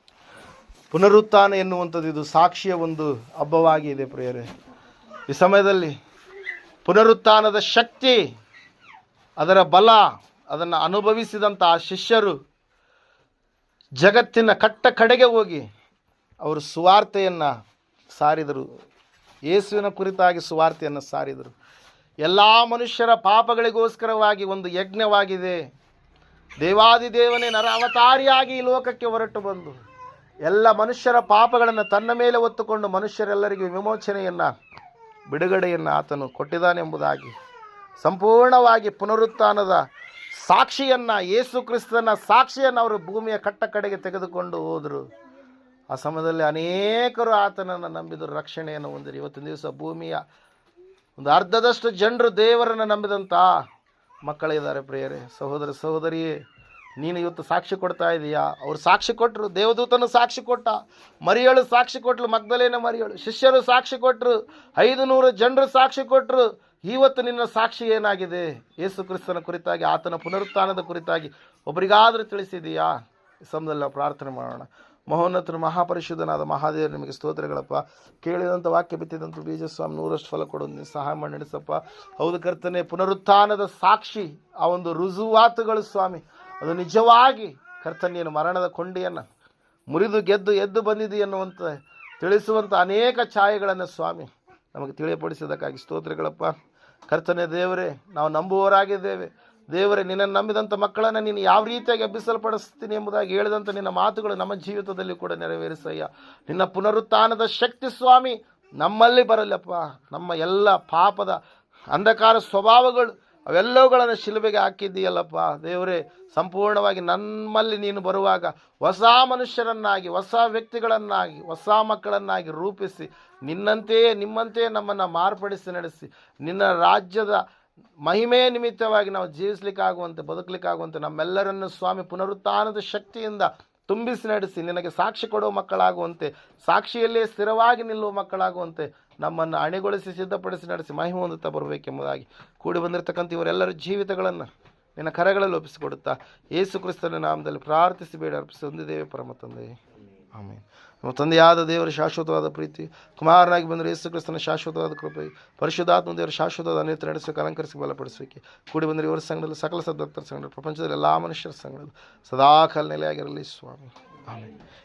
ಪುನರುತ್ಥಾನ ಎನ್ನುವಂಥದ್ದು ಇದು ಸಾಕ್ಷಿಯ ಒಂದು ಹಬ್ಬವಾಗಿದೆ ಪ್ರಿಯರೇ. ಈ ಸಮಯದಲ್ಲಿ ಪುನರುತ್ಥಾನದ ಶಕ್ತಿ, ಅದರ ಬಲ, ಅದನ್ನು ಅನುಭವಿಸಿದಂಥ ಆ ಶಿಷ್ಯರು ಜಗತ್ತಿನ ಕಡೆಗೆ ಹೋಗಿ ಅವರು ಸುವಾರ್ತೆಯನ್ನು ಸಾರಿದರು. ಯೇಸುವಿನ ಕುರಿತಾಗಿ ಸುವಾರ್ತೆಯನ್ನು ಸಾರಿದರು. ಎಲ್ಲ ಮನುಷ್ಯರ ಪಾಪಗಳಿಗೋಸ್ಕರವಾಗಿ ಒಂದು ಯಜ್ಞವಾಗಿದೆ. ದೇವಾದಿದೇವನೇ ನರ ಅವತಾರಿಯಾಗಿ ಈ ಲೋಕಕ್ಕೆ ಹೊರಟು ಬಂದು ಎಲ್ಲ ಮನುಷ್ಯರ ಪಾಪಗಳನ್ನು ತನ್ನ ಮೇಲೆ ಹೊತ್ತುಕೊಂಡು ಮನುಷ್ಯರೆಲ್ಲರಿಗೂ ವಿಮೋಚನೆಯನ್ನು, ಬಿಡುಗಡೆಯನ್ನು ಆತನು ಕೊಟ್ಟಿದ್ದಾನೆಂಬುದಾಗಿ ಸಂಪೂರ್ಣವಾಗಿ ಪುನರುತ್ಥಾನದ ಸಾಕ್ಷಿಯನ್ನು, ಯೇಸು ಕ್ರಿಸ್ತನ ಸಾಕ್ಷಿಯನ್ನು ಅವರು ಭೂಮಿಯ ಕಡೆಗೆ ತೆಗೆದುಕೊಂಡು ಹೋದರು. ಆ ಸಮಯದಲ್ಲಿ ಅನೇಕರು ಆತನನ್ನು ನಂಬಿದರು, ರಕ್ಷಣೆಯನ್ನು ಹೊಂದಿರು. ಇವತ್ತಿನ ದಿವಸ ಭೂಮಿಯ ಒಂದು ಅರ್ಧದಷ್ಟು ಜನರು ದೇವರನ್ನು ನಂಬಿದಂಥ ಮಕ್ಕಳಿದ್ದಾರೆ ಪ್ರಿಯರೇ. ಸಹೋದರ ಸಹೋದರಿಯೇ, ನೀನು ಇವತ್ತು ಸಾಕ್ಷಿ ಕೊಡ್ತಾ ಇದೀಯಾ? ಅವ್ರು ಸಾಕ್ಷಿ ಕೊಟ್ಟರು, ದೇವದೂತನು ಸಾಕ್ಷಿ ಕೊಟ್ಟ, ಮರಿಯಳು ಸಾಕ್ಷಿ ಕೊಟ್ಟಳು, ಮಗ್ದಲೇನ ಮರಿಯಳು, ಶಿಷ್ಯರು ಸಾಕ್ಷಿ ಕೊಟ್ಟರು, 500 ಜನರು ಸಾಕ್ಷಿ ಕೊಟ್ಟರು. ಇವತ್ತು ನಿನ್ನ ಸಾಕ್ಷಿ ಏನಾಗಿದೆ? ಯೇಸು ಕ್ರಿಸ್ತನ ಕುರಿತಾಗಿ, ಆತನ ಪುನರುತ್ಥಾನದ ಕುರಿತಾಗಿ ಒಬ್ಬರಿಗಾದರೂ ತಿಳಿಸಿದೆಯಾ? ಈ ಸಮಯದಲ್ಲಿ ಪ್ರಾರ್ಥನೆ ಮಾಡೋಣ. ಮಹೋನ್ನತರು ಮಹಾಪರಿಶುದ್ಧನಾದ ಮಹಾದೇವರು, ನಿಮಗೆ ಸ್ತೋತ್ರಗಳಪ್ಪ. ಕೇಳಿದಂಥ ವಾಕ್ಯ ಬಿತ್ತಿದಂಥ ಬೀಜ ಸ್ವಾಮಿ 100ರಷ್ಟು ಫಲ ಕೊಡೋದು ನೀವು ಸಹಾಯ ಮಾಡಿ ನಡೆಸಪ್ಪ. ಹೌದು ಕರ್ತನೆ, ಪುನರುತ್ಥಾನದ ಸಾಕ್ಷಿ, ಆ ಒಂದು ರುಜುವಾತುಗಳು ಸ್ವಾಮಿ, ಅದು ನಿಜವಾಗಿ ಕರ್ತನೇನು ಮರಣದ ಕೊಂಡಿಯನ್ನು ಮುರಿದು ಗೆದ್ದು ಎದ್ದು ಬಂದಿದೆ ಎನ್ನುವಂಥ ತಿಳಿಸುವಂಥ ಅನೇಕ ಛಾಯೆಗಳನ್ನು ಸ್ವಾಮಿ ನಮಗೆ ತಿಳಿಯಪಡಿಸಿದ್ದಕ್ಕಾಗಿ ಸ್ತೋತ್ರಗಳಪ್ಪ. ಕರ್ತನೆ ದೇವರೇ, ನಾವು ನಂಬುವವರಾಗಿದ್ದೇವೆ ದೇವರೇ. ನಿನ್ನನ್ನು ನಂಬಿದಂಥ ಮಕ್ಕಳನ್ನು ನೀನು ಯಾವ ರೀತಿಯಾಗಿ ಎಬ್ಬಿಸಲ್ಪಡಿಸ್ತೀನಿ ಎಂಬುದಾಗಿ ಹೇಳಿದಂಥ ನಿನ್ನ ಮಾತುಗಳು ನಮ್ಮ ಜೀವಿತದಲ್ಲಿ ಕೂಡ ನೆರವೇರಿಸಯ್ಯ. ನಿನ್ನ ಪುನರುತ್ಥಾನದ ಶಕ್ತಿ ಸ್ವಾಮಿ ನಮ್ಮಲ್ಲಿ ಬರಲಪ್ಪ. ನಮ್ಮ ಎಲ್ಲ ಪಾಪದ ಅಂಧಕಾರ ಸ್ವಭಾವಗಳು ಅವೆಲ್ಲವುಗಳನ್ನು ಶಿಲುಬೆಗೆ ಹಾಕಿದ್ದೀಯಲ್ಲಪ್ಪ ದೇವರೇ. ಸಂಪೂರ್ಣವಾಗಿ ನಮ್ಮಲ್ಲಿ ನೀನು ಬರುವಾಗ ಹೊಸ ಮನುಷ್ಯರನ್ನಾಗಿ, ಹೊಸ ವ್ಯಕ್ತಿಗಳನ್ನಾಗಿ, ಹೊಸ ಮಕ್ಕಳನ್ನಾಗಿ ರೂಪಿಸಿ ನಿಮ್ಮಂತೆಯೇ ನಮ್ಮನ್ನು ಮಾರ್ಪಡಿಸಿ ನಡೆಸಿ ನಿನ್ನ ರಾಜ್ಯದ ಮಹಿಮೆಯ ನಿಮಿತ್ತವಾಗಿ ನಾವು ಜೀವಿಸಲಿಕ್ಕಾಗುವಂತೆ, ಬದುಕಲಿಕ್ಕಾಗುವಂತೆ ನಮ್ಮೆಲ್ಲರನ್ನು ಸ್ವಾಮಿ ಪುನರುತ್ಥಾನದ ಶಕ್ತಿಯಿಂದ ತುಂಬಿಸಿ ನಡೆಸಿ ನಿನಗೆ ಸಾಕ್ಷಿ ಕೊಡುವ ಮಕ್ಕಳಾಗುವಂತೆ, ಸಾಕ್ಷಿಯಲ್ಲೇ ಸ್ಥಿರವಾಗಿ ನಿಲ್ಲುವ ಮಕ್ಕಳಾಗುವಂತೆ ನಮ್ಮನ್ನು ಅಣೆಗೊಳಿಸಿ ಸಿದ್ಧಪಡಿಸಿ ನಡೆಸಿ ಮಹಿಮೆ ಹೊಂದುತ್ತಾ ಬರಬೇಕೆಂಬುದಾಗಿ ಕೂಡಿ ಬಂದಿರತಕ್ಕಂಥ ಇವರೆಲ್ಲರ ಜೀವಿತಗಳನ್ನು ನಿನ್ನ ಕರೆಗಳಲ್ಲಿ ಒಪ್ಪಿಸಿಕೊಡುತ್ತಾ ಯೇಸು ಕ್ರಿಸ್ತನ ನಾಮದಲ್ಲಿ ಪ್ರಾರ್ಥಿಸಿ ಬೇಡ ಅರ್ಪಿಸಿ ಹೊಂದಿದ್ದೇವೆ ಪರಮ ತಂದೆ. ಆಮೇಲೆ ನಮ್ಮ ತಂದೆಯಾದ ದೇವರ ಶಾಶ್ವತವಾದ ಪ್ರೀತಿ, ಕುಮಾರನಾಗಿ ಬಂದರೆ ಯೇಸು ಕ್ರಿಸ್ತನ ಶಾಶ್ವತವಾದ ಕೃಪೆ, ಪರಿಶುದ್ಧಾತ್ಮ ದೇವರ ಶಾಶ್ವತವಾದ ಅನ್ಯತ್ರ ನಡೆಸೋಕೆ, ಅಲಂಕರಿಸಿ ಬಲಪಡಿಸೋಕೆ ಕೂಡಿ ಬಂದರೆ ಇವರ ಸಂಘದಲ್ಲಿ ಸಕಲ ಸದ್ಭಕ್ತರ ಸಂಘ, ಪ್ರಪಂಚದಲ್ಲಿ ಎಲ್ಲ ಮನುಷ್ಯರ ಸಂಘದಲ್ಲಿ ಸದಾಕಾಲ ನೆಲೆಯಾಗಿರಲಿ ಸ್ವಾಮಿ. ಆಮೇಲೆ.